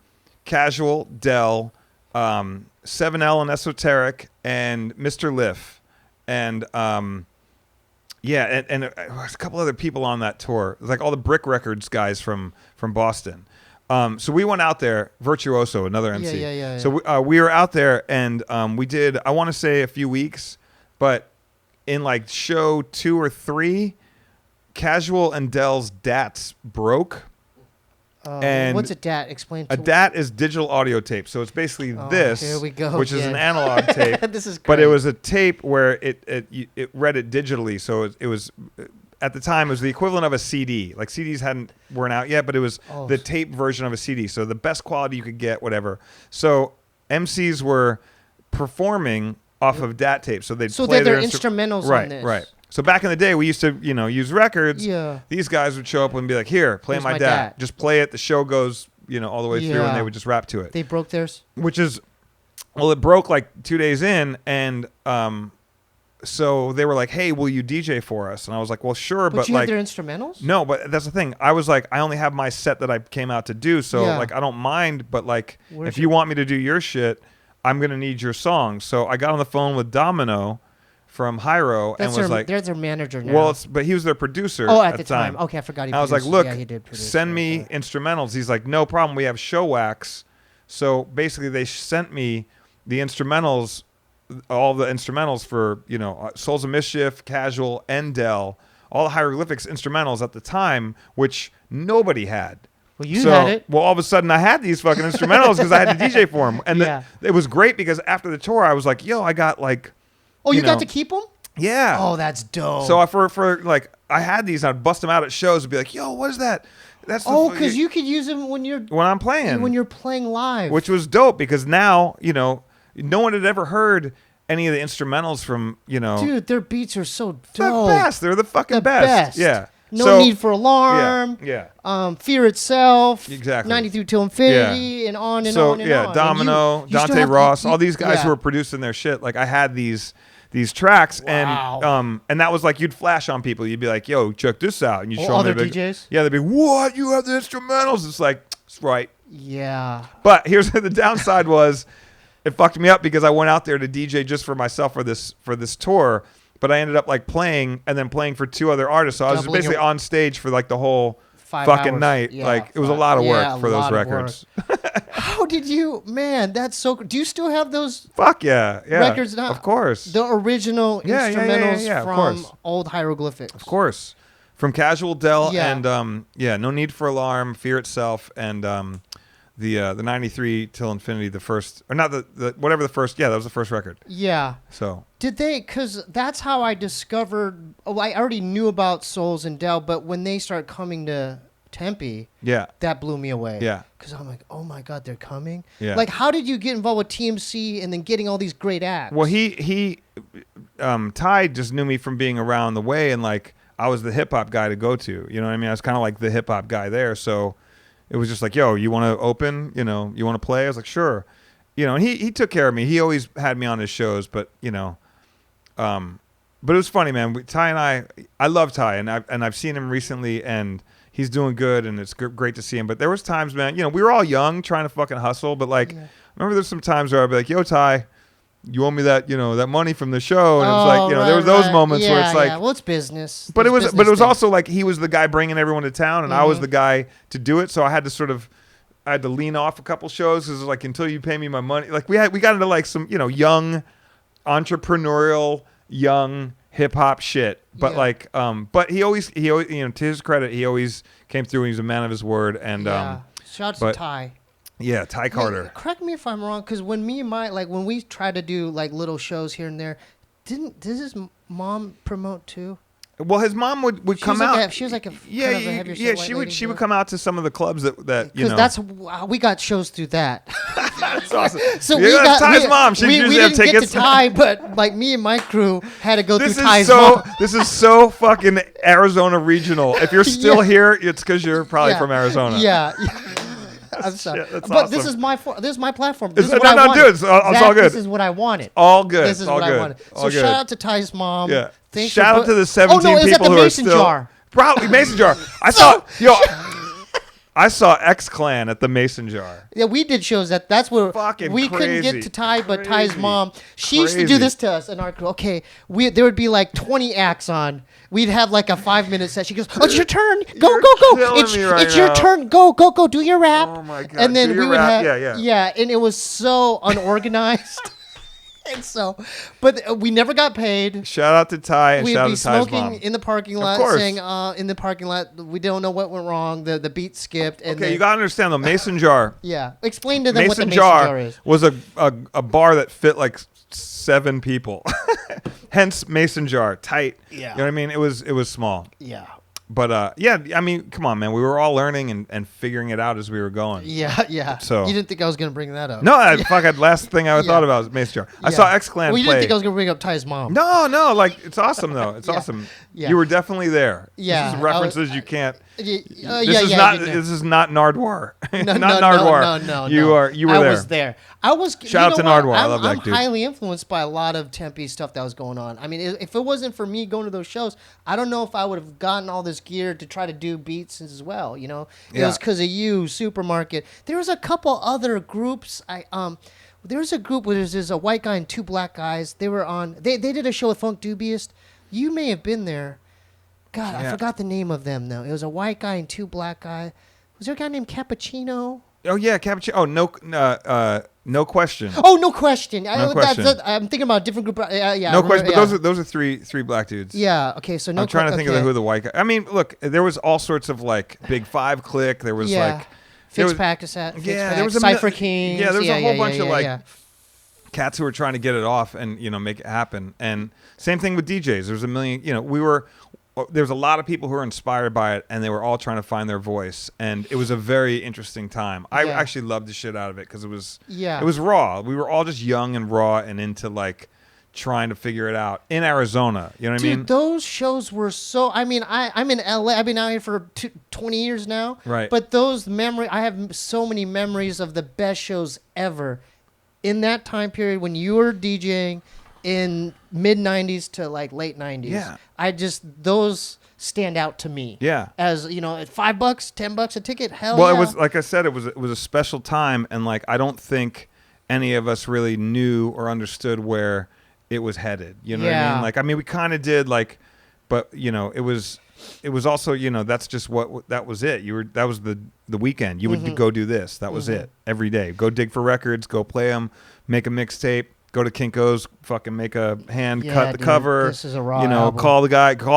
Casual, Dell, 7L and Esoteric, and Mr. Liff, and and a couple other people on that tour. It was like all the Brick Records guys from Boston. So we went out there, Virtuoso, another MC. Yeah. So we were out there, and we did, I want to say a few weeks, but in like show 2 or 3, Casual and Dell's DATs broke. And what's a DAT? Explain to me. A DAT is digital audio tape. So it's basically this, here we go which is an analog tape. This is great. But it was a tape where it read it digitally. So it was, at the time, it was the equivalent of a CD. Like CDs weren't out yet, but it was the tape version of a CD. So the best quality you could get, whatever. So MCs were performing off of DAT tape. So they'd play their instrumentals on this. Right. So back in the day, we used to, use records. Yeah. These guys would show up and be like, "Here, play my DAT. Just play it. The show goes, all the way through, and they would just rap to it." They broke theirs. It broke like 2 days in, and so they were like, "Hey, will you DJ for us?" And I was like, "Well, sure, but you like have their instrumentals." No, but that's the thing. I was like, I only have my set that I came out to do, so like I don't mind, but like if you want me to do your shit, I'm gonna need your song. So I got on the phone with Domino from Hyro and was like, "There's their manager now." Well, but he was their producer. At the time. Okay, I forgot. I was like, "Look, send me instrumentals." He's like, "No problem. We have show wax, So basically, they sent me the instrumentals, all the instrumentals for Souls of Mischief, Casual, and Del, all the hieroglyphics instrumentals at the time, which nobody had. Well, you had it. Well, all of a sudden, I had these fucking instrumentals because I had to DJ for them, and it was great because after the tour, I was like, "Yo, I got like." Oh, you got to keep them? Yeah. Oh, that's dope. So for like, I had these, I'd bust them out at shows and be like, "Yo, what is that?" That's because you could use them when I'm playing, when you're playing live, which was dope because now no one had ever heard any of the instrumentals from Dude, their beats are so dope. The best. They're the fucking best. Yeah. No Need for Alarm. Yeah. Fear Itself. Exactly. 93 Till Infinity and on and on and on. Domino, Dante Ross, all these guys who were producing their shit. Like I had these tracks and that was like you'd flash on people. You'd be like, "Yo, check this out," and you show other them DJs. Yeah, they'd be, "What? You have the instrumentals?" It's like, it's right. Yeah. But here's the downside was, it fucked me up because I went out there to DJ just for myself for this tour. But I ended up like playing and then playing for 2 other artists. So I was basically on stage for like the whole 5 fucking hours. night. Yeah, like it was a lot of work for those records. How did you, man? That's so. Do you still have those? Fuck yeah, records now? Of course. The original instrumentals from old hieroglyphics. Of course, from Casual Del and No Need for Alarm, Fear Itself, and the 93 Till Infinity, the first, or not the whatever the first. Yeah, that was the first record. Yeah. So did they? Because that's how I discovered. Oh, I already knew about Souls and Del, but when they start coming to Tempe, that blew me away. Yeah. Because I'm like, oh my God, they're coming. Yeah. Like, how did you get involved with TMC and then getting all these great acts? Well, Ty just knew me from being around the way, and like I was the hip hop guy to go to. You know what I mean? I was kind of like the hip hop guy there, so. It was just like, "Yo, you want to open? You want to play?" I was like, "Sure." And he took care of me. He always had me on his shows, but but it was funny, man. Ty and I love Ty, and I've seen him recently, and he's doing good, and it's great to see him. But there was times, man, we were all young, trying to fucking hustle, but like, remember there's some times where I'd be like, "Yo, Ty, you owe me that, that money from the show," and it's like, there was those moments where it's like, well, it's business. But it was also like he was the guy bringing everyone to town, and I was the guy to do it. So I had to lean off a couple shows because like until you pay me my money, like we got into like some young, entrepreneurial, young hip hop shit. But like, but he always to his credit, he always came through. And he was a man of his word. And shout out to Ty. Yeah, Ty Carter. Hey, correct me if I'm wrong, because when when we try to do like little shows here and there, did his mom promote too? Well, his mom would come out. She was like a kind of a heavier set white lady, she would come out to some of the clubs that because that's we got shows through that. That's awesome. So Ty's mom. She usually have tickets. We didn't get to Ty, but like me and my crew had to go through Ty's mom. This is so fucking Arizona regional. If you're still here, it's because you're probably from Arizona. Yeah. I'm sorry, but awesome. This is my platform. This is what I wanted. It's all good. This is what I wanted. All good. This is what I wanted. So shout out to Ty's mom. Yeah. Shout out to the 17 people who are Mason still. Jar. Probably Mason Jar. I saw X Clan at the Mason Jar. Yeah, we did shows that's where fucking we crazy. couldn't get to Ty, but Ty's mom, she used to do this to us in our crew. Okay, there would be like 20 acts on. We'd have like a 5-minute set. She goes, "Oh, it's your turn. Go. It's your turn. Go. Do your rap." Oh my God. And then we would rap. have and it was so unorganized. And so, but we never got paid. Shout out to Ty and shout out to Ty's mom. We'd be smoking in the parking lot, saying, in the parking lot, we don't know what went wrong. The beat skipped. And you got to understand the Mason Jar. Yeah. Explain to them what the Mason Jar is. Was a bar that fit like 7 people. Hence Mason Jar. Tight. Yeah. You know what I mean? It was small. Yeah. But I mean, come on, man. We were all learning and figuring it out as we were going. Yeah. So you didn't think I was gonna bring that up? No, last thing I thought about was Mason Jar. I saw X Clan. Well, you didn't think I was gonna bring up Ty's mom? No. Like it's awesome though. It's awesome. Yeah. You were definitely there. Yeah. This is references you can't. This is not Nardwar. No, not Nardwar. No. You were there. I was there. Shout out to Nardwar. I love that dude. I'm highly influenced by a lot of Tempe stuff that was going on. I mean, if it wasn't for me going to those shows, I don't know if I would have gotten all this gear to try to do beats as well. It was because of you, Supermarket. There was a couple other groups. There was a group where there's a white guy and 2 black guys. They were on. They did a show with Funk Dubious. You may have been there. God, I forgot the name of them though. It was a white guy and 2 black guys. Was there a guy named Cappuccino? Oh yeah, cappuccino. Oh no question. Oh, no question. No question. I'm thinking about a different group. Yeah. No question. But those are three black dudes. Yeah. Okay. So no. I'm trying to think of who the white guy. I mean, look, there was all sorts of like Big Five clique. There was like Fix Practice at. There was a Cypher Kings. Yeah, there was a whole bunch of like cats who were trying to get it off and make it happen. And same thing with DJs. There was a million. There was a lot of people who were inspired by it, and they were all trying to find their voice. And it was a very interesting time. I actually loved the shit out of it because it was raw. We were all just young and raw and into like trying to figure it out in Arizona. You know what I mean? Dude, those shows were so. I mean, I'm in LA. I've been out here for 20 years now. Right. But I have so many memories of the best shows ever in that time period when you were DJing. In mid 90s to like late 90s. Yeah. Those stand out to me. Yeah. As, at $5, $10 a ticket, hell well, yeah. It was, like I said, it was a special time. And like, I don't think any of us really knew or understood where it was headed. You know what I mean? Like, I mean, we kind of did like, but it was also, that's just that was it. That was the weekend. You would go do this. That was it every day. Go dig for records, go play them, make a mixtape. Go to Kinko's, fucking make a hand cut the cover. This is a raw album. Call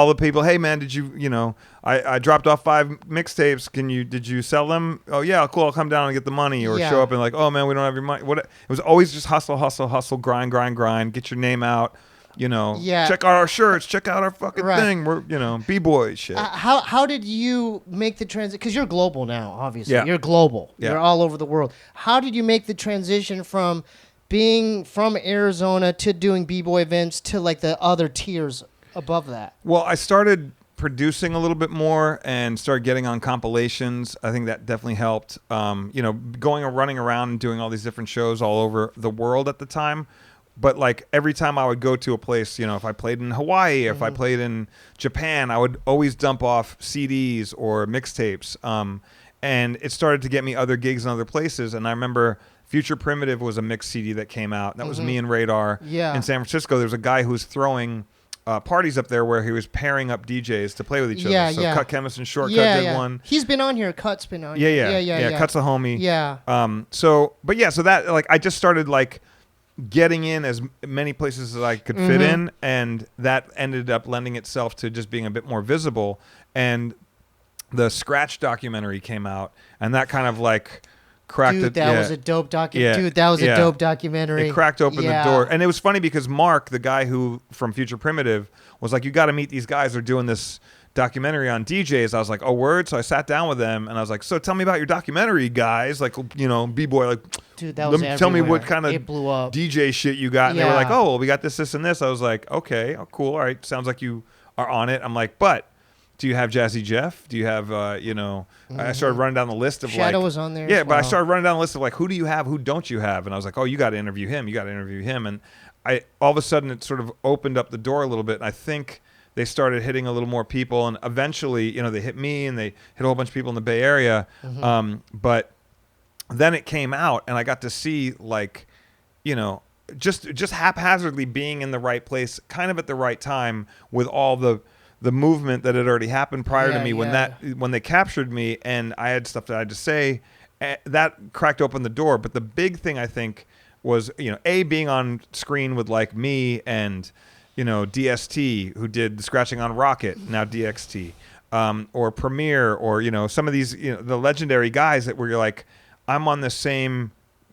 the people. Hey man, did you I dropped off 5 mixtapes. Did you sell them? Oh yeah, cool. I'll come down and get the money, or show up and like, oh man, we don't have your money. What? It was always just hustle, grind, get your name out. Check out our shirts, check out our fucking thing. We're b-boy shit. How did you make the transition? Because you're global now, obviously. Yeah. You're global. Yeah. You're all over the world. How did you make the transition from being from Arizona to doing b-boy events to like the other tiers above that? Well, I started producing a little bit more and started getting on compilations. I think that definitely helped. Going and running around and doing all these different shows all over the world at the time. But like every time I would go to a place, if I played in Hawaii, if I played in Japan, I would always dump off CDs or mixtapes. And it started to get me other gigs in other places. And I remember Future Primitive was a mixed CD that came out. That was me and Radar in San Francisco. There was a guy who was throwing parties up there where he was pairing up DJs to play with each other. So Cut Chemist and Shortcut did one. He's been on here. Cut's been on. Yeah. Cut's a homie. Yeah. So that like I just started like getting in as many places as I could fit in, and that ended up lending itself to just being a bit more visible. And the Scratch documentary came out, and that kind of like cracked it. That was a dope documentary. Dude, that was a dope documentary. It cracked open the door. And it was funny because Mark, the guy who from Future Primitive, was like, you got to meet these guys. They're doing this documentary on DJs. I was like, oh, word? So I sat down with them, and I was like, so tell me about your documentary, guys. Like, B-boy, like, dude, that was tell me what kind of it blew up. DJ shit you got. And they were like, oh, well, we got this, and this. I was like, okay, oh, cool. All right, sounds like you are on it. I'm like, but do you have Jazzy Jeff? Do you have, I started running down the list of Shadow was on there. Yeah, but I started running down the list of like, who do you have? Who don't you have? And I was like, oh, you got to interview him. You got to interview him. And all of a sudden it sort of opened up the door a little bit. And I think they started hitting a little more people. And eventually, they hit me and they hit a whole bunch of people in the Bay Area. But then it came out and I got to see like, just haphazardly being in the right place, kind of at the right time with all the movement that had already happened prior to me when they captured me, and I had stuff that I had to say, that cracked open the door. But the big thing I think was, being on screen with like me and, DST, who did the Scratching on Rocket, now DXT, or Premiere, or, some of these, the legendary guys that were like, I'm on the same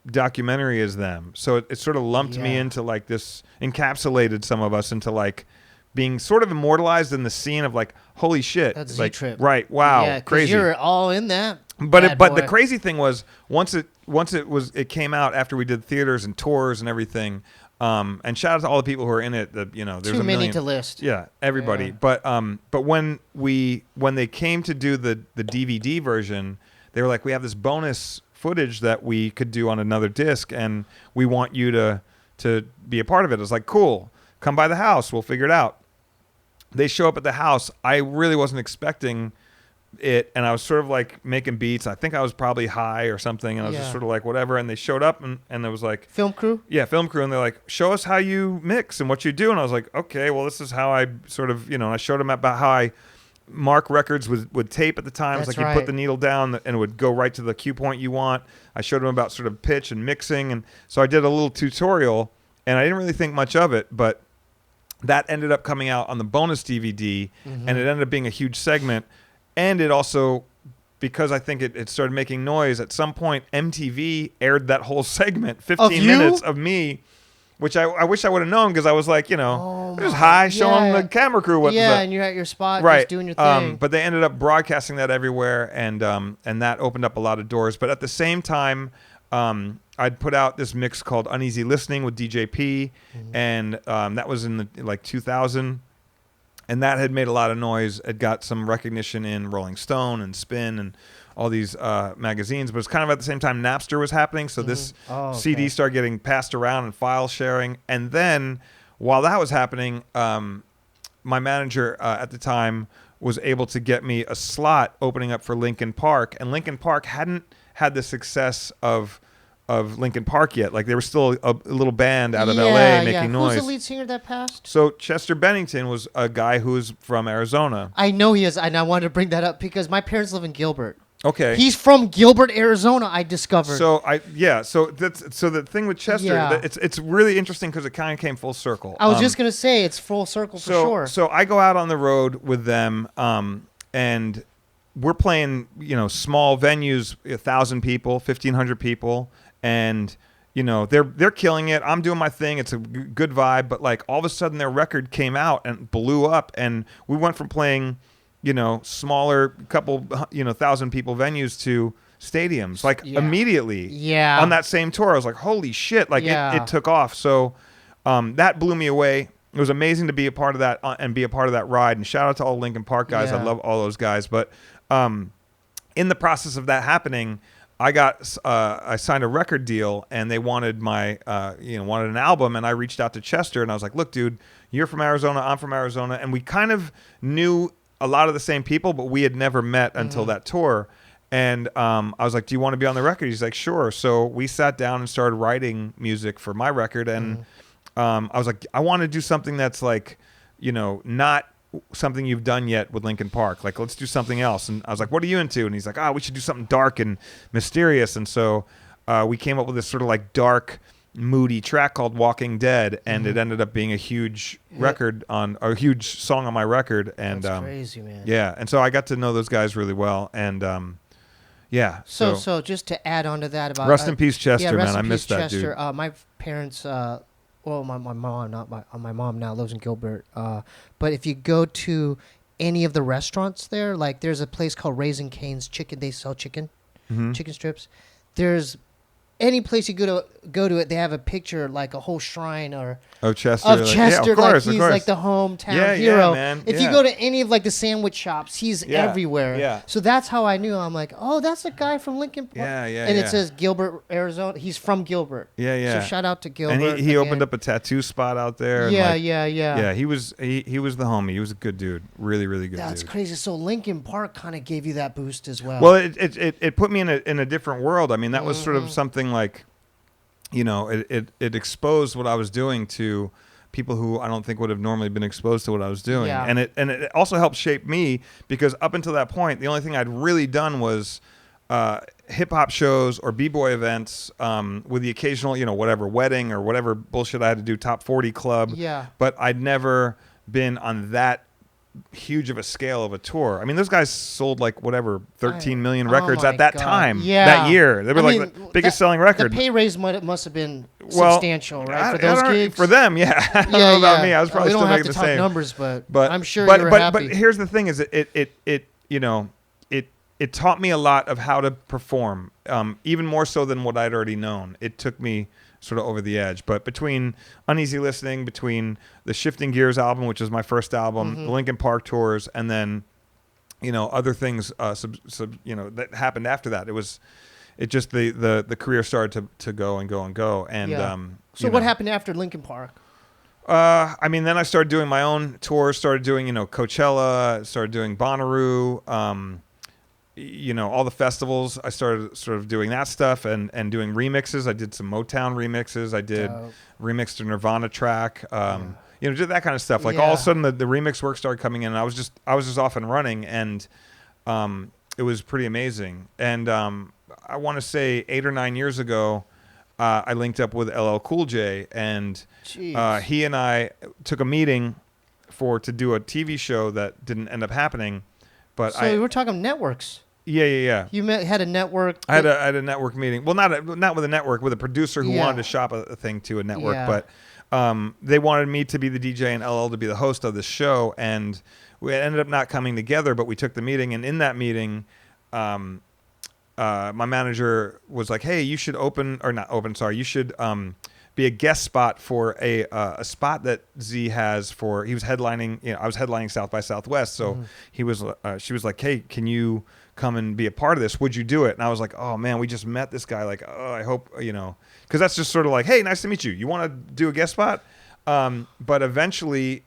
documentary as them. So it sort of lumped me into like this, encapsulated some of us into like, being sort of immortalized in the scene of like, holy shit, that's like, Z-Trip. Right? Wow, yeah, crazy. You're all in that. But the crazy thing was once it came out after we did theaters and tours and everything. And shout out to all the people who are in it. That there's too a many million to list. Yeah, everybody. Yeah. But when they came to do the DVD version, they were like, we have this bonus footage that we could do on another disc, and we want you to be a part of it. I was like, cool, come by the house, we'll figure it out. They show up at the house. I really wasn't expecting it, and I was sort of like making beats. I think I was probably high or something, and I was just sort of like whatever. And they showed up, and it was like film crew. Yeah, film crew, and they're like, show us how you mix and what you do. And I was like, okay, well, this is how I sort of, and I showed them about how I Mark Records would tape at the time. That's It's like you put the needle down and it would go right to the cue point you want. I showed him about sort of pitch and mixing, and so I did a little tutorial, and I didn't really think much of it, but that ended up coming out on the bonus DVD, and it ended up being a huge segment, and it also, because I think it started making noise, at some point MTV aired that whole segment, 15 minutes of me, which I wish I would have known, because I was like, just high, showing the camera crew what. Yeah, and you're at your spot, just doing your thing. But they ended up broadcasting that everywhere, and that opened up a lot of doors. But at the same time, I'd put out this mix called Uneasy Listening with DJP, and that was in the 2000, and that had made a lot of noise. It got some recognition in Rolling Stone and Spin and all these magazines, but it's kind of at the same time Napster was happening, so this CD started getting passed around and file sharing. And then while that was happening, my manager at the time was able to get me a slot opening up for Linkin Park, and Linkin Park hadn't had the success of Linkin Park yet. Like, they were still a little band out of LA making noise. Who's the lead singer that passed? So Chester Bennington was a guy who was from Arizona. I know he is, and I wanted to bring that up because my parents live in Gilbert. Okay. He's from Gilbert, Arizona, I discovered. So the thing with Chester, it's really interesting because it kind of came full circle. I was just going to say it's full circle for sure. So I go out on the road with them, and we're playing, small venues, 1,000 people, 1,500 people, and they're killing it. I'm doing my thing. It's a good vibe, but like all of a sudden their record came out and blew up, and we went from playing smaller couple, 1,000 people venues to stadiums, like immediately. Yeah. On that same tour, I was like, holy shit! Like it took off. So that blew me away. It was amazing to be a part of that and be a part of that ride. And shout out to all Linkin Park guys. Yeah. I love all those guys. But in the process of that happening, I signed a record deal, and they wanted wanted an album, and I reached out to Chester, and I was like, look, dude, you're from Arizona, I'm from Arizona, and we kind of knew a lot of the same people, but we had never met until that tour. And I was like, do you want to be on the record? He's like, sure. So we sat down and started writing music for my record. And I was like, I want to do something that's like, not something you've done yet with Linkin Park. Like, let's do something else. And I was like, what are you into? And he's like, we should do something dark and mysterious. And so we came up with this sort of like dark, moody track called Walking Dead, and it ended up being a huge record a huge song on my record. And that's crazy, man. Yeah, and so I got to know those guys really well, and So just to add on to that, about rest in peace, Chester, man. I miss that dude. My parents, my mom, my mom now lives in Gilbert. But if you go to any of the restaurants there, like there's a place called Raising Cane's Chicken. They sell chicken strips. There's any place you go to it, they have a picture, like a whole shrine of Chester. Of Chester, like he's like the hometown hero. Yeah, man. If you go to any of like the sandwich shops, he's everywhere. Yeah. So that's how I knew. I'm like, oh, that's a guy from Linkin Park. And it says Gilbert, Arizona. He's from Gilbert. Yeah. So shout out to Gilbert. And he opened up a tattoo spot out there. Yeah. Yeah, he was the homie. He was a good dude. Really, really good dude. That's crazy. So Linkin Park kind of gave you that boost as well. Well, it put me in a different world. I mean, that was sort of something like, it exposed what I was doing to people who I don't think would have normally been exposed to what I was doing. Yeah. And it also helped shape me, because up until that point, the only thing I'd really done was hip hop shows or b-boy events, with the occasional, whatever wedding or whatever bullshit I had to do, top 40 club. Yeah. But I'd never been on that huge of a scale of a tour. I mean, those guys sold like 13 million records at that time. Yeah. That year. They were the biggest selling record. The pay raise must have been substantial, right? For those gigs? For them, yeah. I don't know about me. I was probably still making the same. We don't have to talk numbers, but I'm sure you were happy. But here's the thing is it taught me a lot of how to perform, even more so than what I'd already known. It took me sort of over the edge. But between Uneasy Listening, between the Shifting Gears album, which was my first album, the Linkin Park tours, and then, other things, that happened after that. The career started to go and go and go. And so what happened after Linkin Park? Then I started doing my own tours. Started doing Coachella. Started doing Bonnaroo. All the festivals, I started sort of doing that stuff and doing remixes. I did some Motown remixes. I did remixed a Nirvana track. Did that kind of stuff. Like all of a sudden the remix work started coming in, and I was just off and running, and it was pretty amazing. And I want to say 8 or 9 years ago, I linked up with LL Cool J, and he and I took a meeting to do a TV show that didn't end up happening. But we're talking networks. Yeah. You had a network. I had a network meeting. Well, not with a network, with a producer who wanted to shop a thing to a network. Yeah. But they wanted me to be the DJ and LL to be the host of the show, and we ended up not coming together. But we took the meeting, and in that meeting, my manager was like, "Hey, you should you should be a guest spot for a spot that Z has for." He was headlining. I was headlining South by Southwest, so he was. She was like, "Hey, can you come and be a part of this? Would you do it?" And I was like, "Oh man, we just met this guy. Like, oh, I hope because that's just sort of like, hey, nice to meet you. You want to do a guest spot?" But eventually,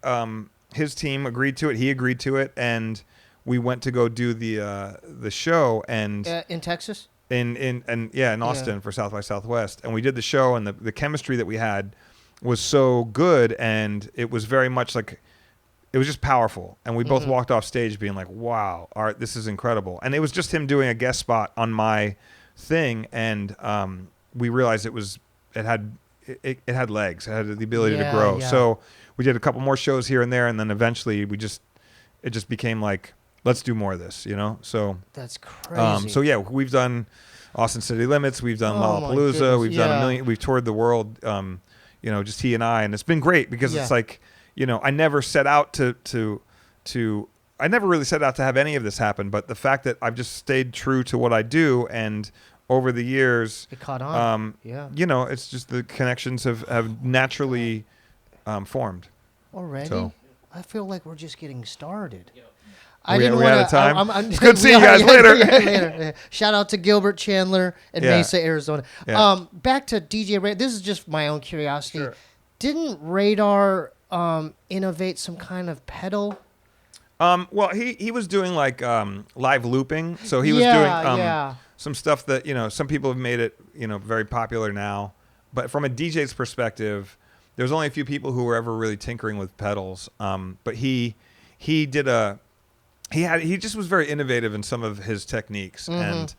his team agreed to it. He agreed to it, and we went to go do the show and in Texas. In Austin for South by Southwest, and we did the show, and the chemistry that we had was so good, and it was very much like it was just powerful, and we both walked off stage being like, "Wow, Art, this is incredible." And it was just him doing a guest spot on my thing, and we realized it had legs, it had the ability to grow. Yeah. So we did a couple more shows here and there, and then eventually it just became like, let's do more of this, So that's crazy. So yeah, we've done Austin City Limits, we've done Lollapalooza, we've done a million, we've toured the world, just he and I, and it's been great because it's like, I never set out I never really set out to have any of this happen, but the fact that I've just stayed true to what I do, and over the years, it caught on. It's just the connections have naturally formed. Already? So. I feel like we're just getting started. We're out of time. It's good to see you guys later. Shout out to Gilbert, Chandler, and Mesa, Arizona. Yeah. Back to DJ Radar. This is just my own curiosity. Sure. Didn't Radar innovate some kind of pedal? Well, he was doing like live looping. So he was doing some stuff that, some people have made it, very popular now. But from a DJ's perspective, there's only a few people who were ever really tinkering with pedals. But he just was very innovative in some of his techniques, and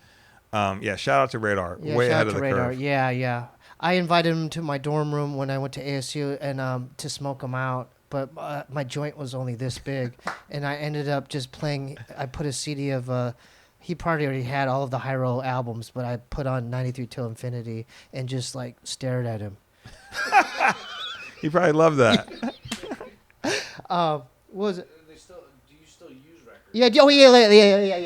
shout out to Radar, way ahead of the curve. Yeah. I invited him to my dorm room when I went to ASU and to smoke him out, but my joint was only this big, and I ended up just playing. I put a CD of he probably already had all of the High Roll albums, but I put on 93 Till Infinity and just like stared at him. He probably loved that. What was it? Do you still use records? Yeah.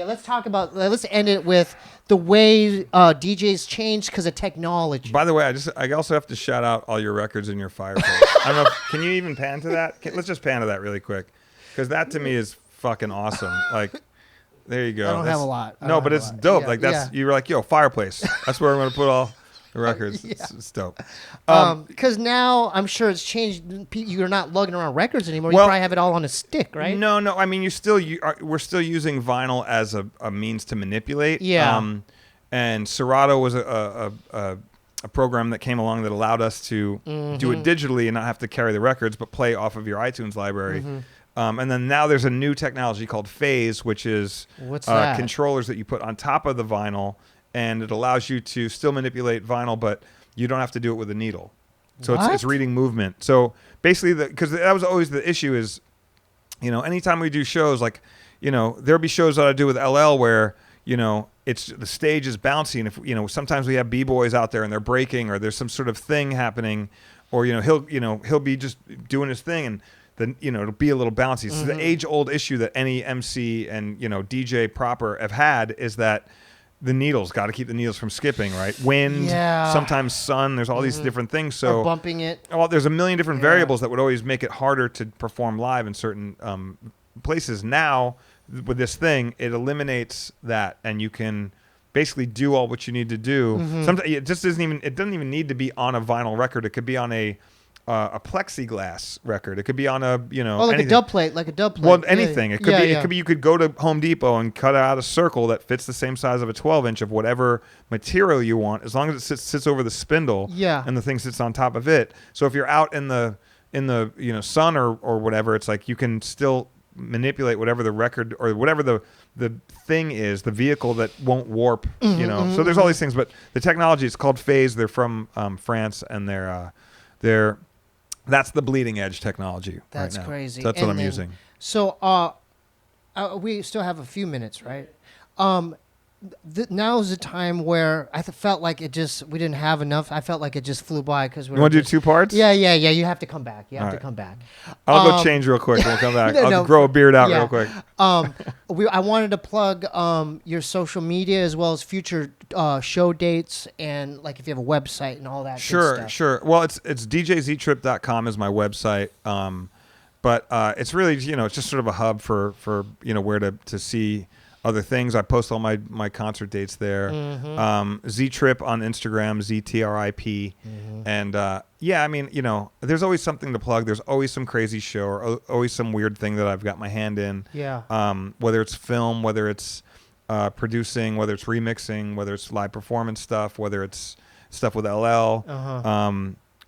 Let's talk about. Let's end it with the way DJs changed because of technology. By the way, I also have to shout out all your records in your fireplace. I don't know. Can you even pan to that? Let's just pan to that really quick, because that to me is fucking awesome. Like, there you go. I don't have a lot. No, but it's dope. Like you were like, yo, fireplace. That's where I'm gonna put all the records. It's dope. Because now I'm sure it's changed. You're not lugging around records anymore. You probably have it all on a stick, right? No. I mean, we're still using vinyl as a means to manipulate. Yeah. And Serato was a program that came along that allowed us to do it digitally and not have to carry the records, but play off of your iTunes library. And then now there's a new technology called Phase, which is controllers that you put on top of the vinyl. And it allows you to still manipulate vinyl, but you don't have to do it with a needle. So it's reading movement. So basically, because that was always the issue is, anytime we do shows, like, there'll be shows that I do with LL where, it's the stage is bouncy, and if sometimes we have b-boys out there and they're breaking, or there's some sort of thing happening, or he'll be just doing his thing, and then it'll be a little bouncy. It's the age-old issue that any MC and DJ proper have had is that. The needles, got to keep the needles from skipping, right? Wind, sometimes sun, there's all these different things. So or bumping it. Well, there's a million different variables that would always make it harder to perform live in certain places. Now, with this thing, it eliminates that, and you can basically do all what you need to do. Sometimes it doesn't even need to be on a vinyl record. It could be on a plexiglass record. It could be on a like anything. a dub plate. Well, anything. It could be you could go to Home Depot and cut out a circle that fits the same size of a 12-inch of whatever material you want, as long as it sits over the spindle. Yeah. And the thing sits on top of it. So if you're out in the sun or whatever, it's like you can still manipulate whatever the record or whatever the thing is, the vehicle that won't warp, So there's all these things, but the technology, it's called phase. They're from France, and that's the bleeding edge technology. That's right now. crazy. So that's what I'm using. So we still have a few minutes, right? Now is the time where I felt like we didn't have enough. I felt like it just flew by because we You want to do 2 parts? Yeah. You have to come back. Come back. I'll go change real quick. And we'll come back. I'll grow a beard out real quick. I wanted to plug your social media as well as future show dates and like if you have a website and all that. Sure. Well, it's DJZtrip.com is my website. But it's really it's just sort of a hub for where to see other things. I post all my concert dates there. Z-Trip on Instagram, ZTRIP. And there's always something to plug. There's always some crazy show or always some weird thing that I've got my hand in. Yeah. Whether it's film, whether it's producing, whether it's remixing, whether it's live performance stuff, whether it's stuff with LL.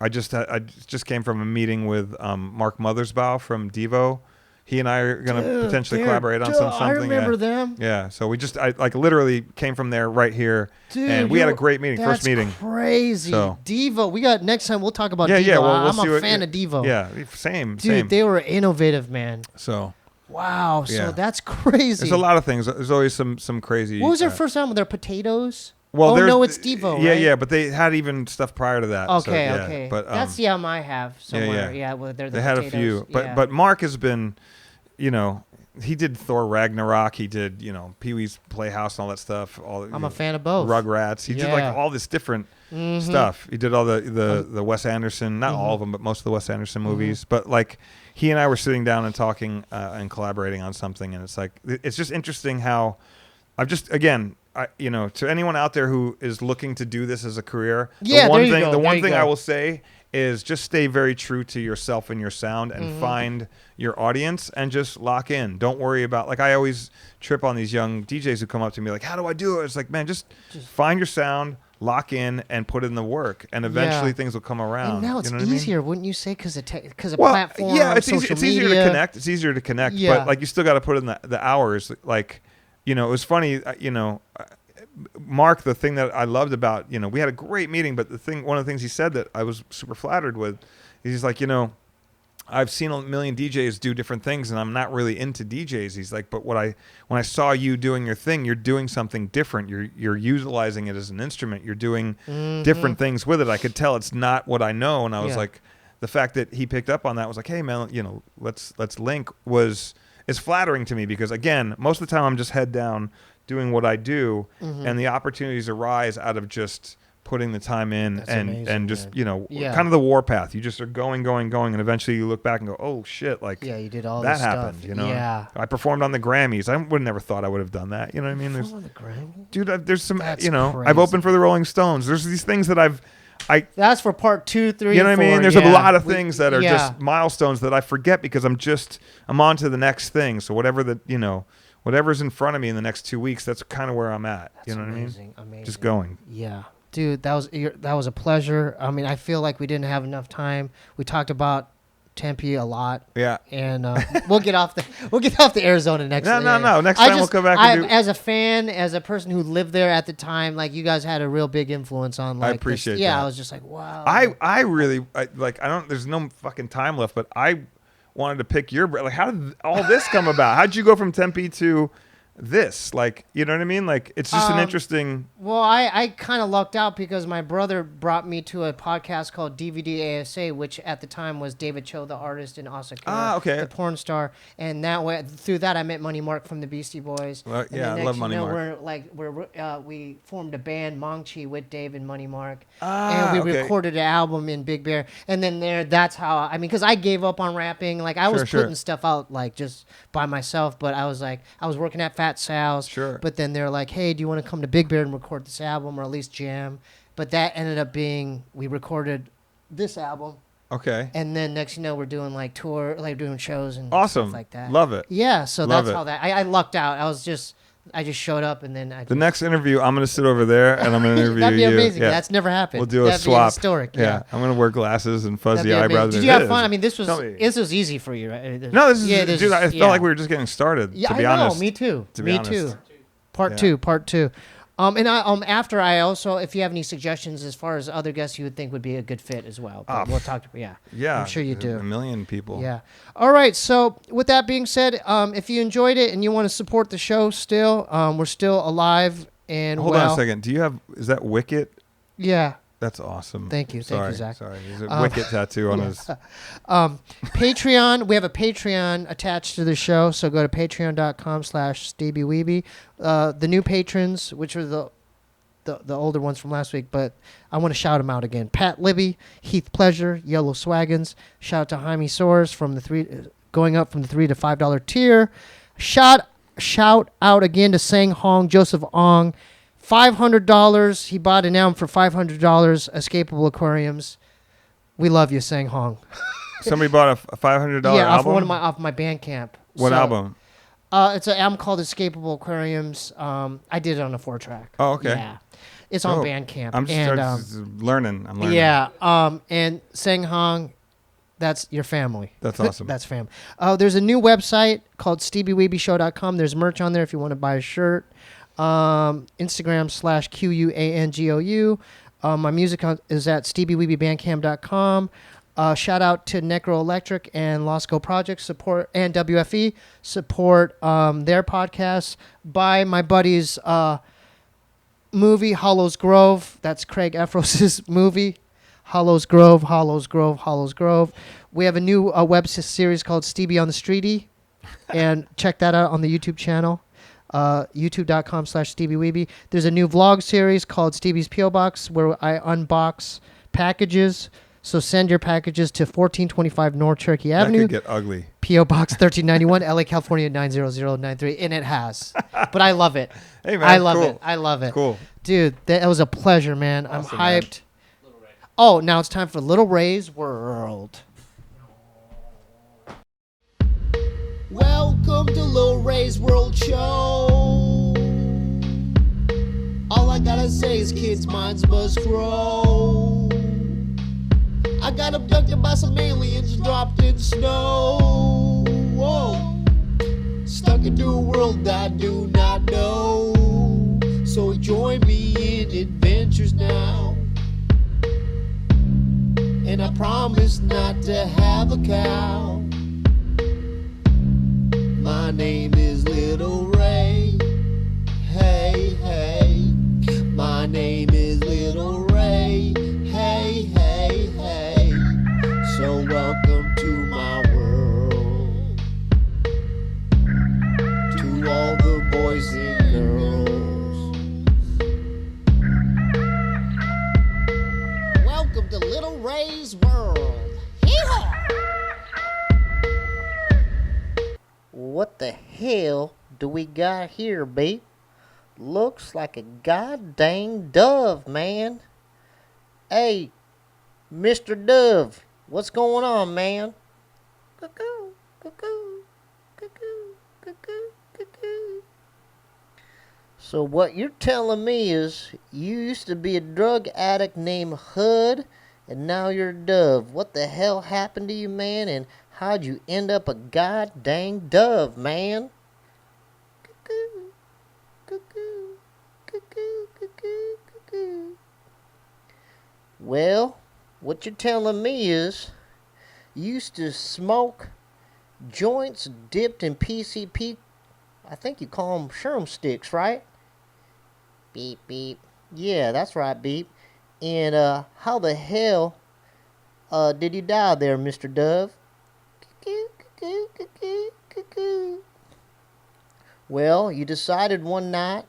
I just came from a meeting with Mark Mothersbaugh from Devo. He and I are going to potentially collaborate on something. I remember them. Yeah. So I literally came from there right here. Dude, and we had a great meeting. First meeting. That's crazy. So. Devo. Next time we'll talk about Devo. Yeah. Well, I'm a fan of Devo. Yeah. Same. Dude, they were innovative, man. So. Wow. Yeah. So that's crazy. There's a lot of things. There's always some crazy. What was their first album? Their Potatoes? Well, it's Devo, right? Yeah, but they had even stuff prior to that. Okay. But that's the album I have somewhere. Yeah, well, they're the They Potatoes. had a few. But Mark has been, he did Thor Ragnarok. He did, Pee-wee's Playhouse and all that stuff. I'm a fan of both. Rugrats. He did like all this different stuff. He did all the Wes Anderson, not all of them, but most of the Wes Anderson movies. But like he and I were sitting down and talking and collaborating on something, and it's just interesting how I've just to anyone out there who is looking to do this as a career, the one thing I will say is just stay very true to yourself and your sound and find your audience and just lock in. Don't worry about, like, I always trip on these young DJs who come up to me like, how do I do it? It's like, man, just find your sound, lock in, and put in the work, and eventually things will come around. And now it's easier, wouldn't you say, because of platform, it's social easier media. to connect. It's easier to connect, but like you still got to put in the hours. Like, it was funny, Mark, the thing that I loved about, we had a great meeting, but one of the things he said that I was super flattered with, he's like, I've seen a million DJs do different things and I'm not really into DJs. He's like, but when I saw you doing your thing, you're doing something different. You're utilizing it as an instrument. You're doing different things with it. I could tell it's not what I know. And I was like, the fact that he picked up on that was like, hey man, let's link is flattering to me because again, most of the time I'm just head down doing what I do, and the opportunities arise out of just putting the time in. That's and amazing, and just man. Kind of the warpath. You just are going, and eventually you look back and go, oh shit, like you did all that this happened. stuff. Yeah, I performed on the Grammys. I would have never thought I would have done that. You know what I mean? There's on the Grammys? Dude, there's some. That's I've opened for the Rolling Stones. There's these things that that's for part 2, 3, you know what 4, I mean? There's a lot of things that are just milestones that I forget because I'm on to the next thing. So whatever's in front of me in the next 2 weeks, that's kind of where I'm at. That's you know amazing, what I mean? Amazing. Just going. Yeah. Dude, that was a pleasure. I mean, I feel like we didn't have enough time. We talked about Tempe a lot. Yeah. And we'll get off the Arizona next time. No. Next time we'll come back and do... As a fan, as a person who lived there at the time, like you guys had a real big influence on like I appreciate that. Yeah, I was just like, wow. I really there's no fucking time left, but I wanted to pick your brain. Like, how did all this come about? How'd you go from Tempe to this? Like, you know what I mean? Like, it's just an interesting... Well, I kind of lucked out because my brother brought me to a podcast called DVD ASA, which at the time was David Cho, the artist, and Asakura, the porn star. And that way, through that, I met Money Mark from the Beastie Boys. Well, yeah, I love Money Mark. We formed a band, Mongchi, with Dave and Money Mark. And we recorded an album in Big Bear. And then that's how, because I gave up on rapping. Like, I was putting stuff out, like, just by myself. But I was working at Fat Sal's. Sure. But then they're like, hey, do you want to come to Big Bear and record this album or at least jam? But that ended up being, we recorded this album. Okay. And then next we're doing doing shows and awesome stuff like that. Love it. Yeah, so that's how that I lucked out. I was just I just showed up and then The next interview, I'm going to sit over there and I'm going to interview you. That'd be amazing. Yeah. That's never happened. We'll do That'd a swap. Be historic. Yeah. I'm going to wear glasses and fuzzy That'd be eyebrows. amazing. Did you have fun? I mean, this was easy for you, right? No, this is dude. I felt like we were just getting started. Yeah, to be I know. honest. Me too. Me too. Part two. And after I also, if you have any suggestions as far as other guests you would think would be a good fit as well, but we'll talk. Yeah, I'm sure you do. A million people. Yeah. All right. So with that being said, if you enjoyed it and you want to support the show, still, we're still alive and Hold on a second. Is that Wicket? Yeah. That's awesome. Thank you, Zach. Sorry. There's a Wicket tattoo on his. Patreon. We have a Patreon attached to the show, so go to patreon.com/Steebee Weebee. The new patrons, which are the older ones from last week, but I want to shout them out again. Pat Libby, Heath Pleasure, Yellow Swaggins. Shout out to Jaime Soares going up from the $3 to $5 tier. Shout out again to Sang Hong, Joseph Ong. $500. He bought an album for $500. Escapable Aquariums. We love you, Sang Hong. Somebody bought a $500 album? Yeah, off my Bandcamp. What album? It's an album called Escapable Aquariums. I did it on a 4-track. Oh, okay. Yeah. It's on Bandcamp. I'm just learning. I'm learning. Yeah. And Sang Hong, that's your family. That's awesome. That's fam. There's a new website called SteebieWeebieShow.com. There's merch on there if you want to buy a shirt. Instagram /QUANGOU. My music is at SteebieWeebieBandcamp.com. Shout out to Necro Electric and Losco Project support and WFE support their podcasts. Buy my buddy's movie Hollows Grove. That's Craig Efros's movie. Hollows Grove. We have a new web series called Steebee on the Streety, and check that out on the YouTube channel. YouTube.com/Steebee Weebie. There's a new vlog series called Steebie's P.O. Box where I unbox packages. So send your packages to 1425 North Cherokee Avenue. That could get ugly. P.O. Box 1391, LA, California 90093. And it has. But I love it. Hey, man. I love it. Cool. Dude, that was a pleasure, man. Awesome, I'm hyped. Oh, now it's time for Little Ray's World. Welcome to Lil Ray's World Show. All I gotta say is kids' minds must grow. I got abducted by some aliens dropped in snow. Whoa. Stuck into a world I do not know. So join me in adventures now. And I promise not to have a cow. My name is Little Ray. Hey, hey. My name is Little Ray. Hey, hey, hey. So welcome to my world. To all the boys and girls. Welcome to Little Ray's World. Hee-haw! What the hell do we got here, babe? Looks like a goddamn dove, man. Hey, Mr. Dove, what's going on, man? Cuckoo, cuckoo, cuckoo, cuckoo, cuckoo. So what you're telling me is you used to be a drug addict named Hud, and now you're a dove. What the hell happened to you, man? And how'd you end up a goddamn dove, man? Cuckoo, cuckoo, cuckoo, cuckoo, cuckoo. Well, what you're telling me is you used to smoke joints dipped in PCP. I think you call them sherm sticks, right? Beep, beep. Yeah, that's right, beep. And how the hell did you die there, Mr. Dove? Cuckoo, cuckoo, cuckoo, cuckoo. Well, you decided one night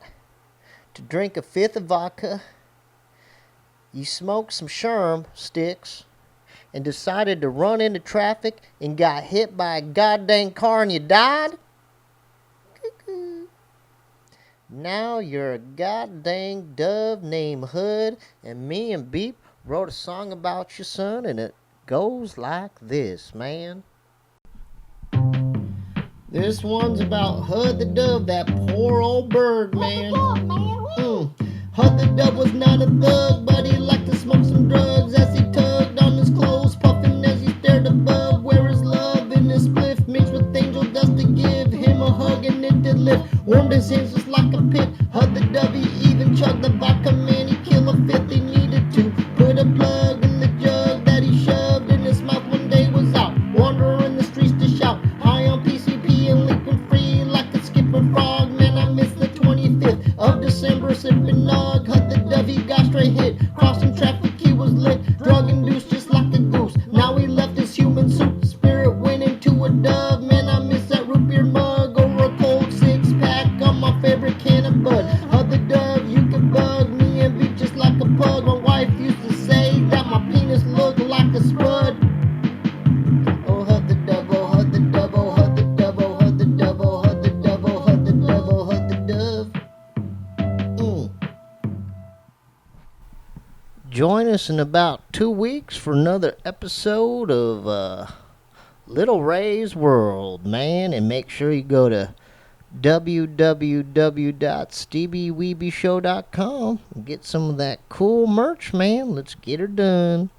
to drink a fifth of vodka. You smoked some sherm sticks and decided to run into traffic and got hit by a goddamn car and you died? Cuckoo. Now you're a goddamn dove named Hood, and me and Beep wrote a song about you, son, and it goes like this, man. This one's about Hud the Dove, that poor old bird, man. Hud the Dove was not a thug, but he liked to smoke some drugs as he tugged on his clothes, puffing as he stared above. Where is love in his spliff, mixed with angel dust to give him a hug and it did lift. Warmed his hands just like a pit. Hud the Dove, he even chugged the vodka, man. He killed a fifth, he needed to put a plug in the jug that he shoved in his mouth. One day was out, wandering the streets to shout, high on PCP and leaping free like a skipping frog. Man, I miss the 25th of December, sipping nog. Hud the Dove, he got straight hit. Crossing traffic, he was lit. Drug induced just like a goose. Now he left his human suit. Spirit went into a dove. Man, I miss that root beer mug over a cold six-pack on my favorite can of bud. Hud the Dove, you can bug me and be just like a pug. My wife used to say that my penis looked like a spud. Oh, Hud the Dove, oh, Hud the Dove, oh, Hud the Dove, oh, Hud the Dove, oh, Hud the Dove, oh, Hud the Dove, oh, Hud the Dove. Join us in about 2 weeks for another episode of Little Ray's World, man. And make sure you go to www.steebeeweebeshow.com and get some of that cool merch, man. Let's get her done.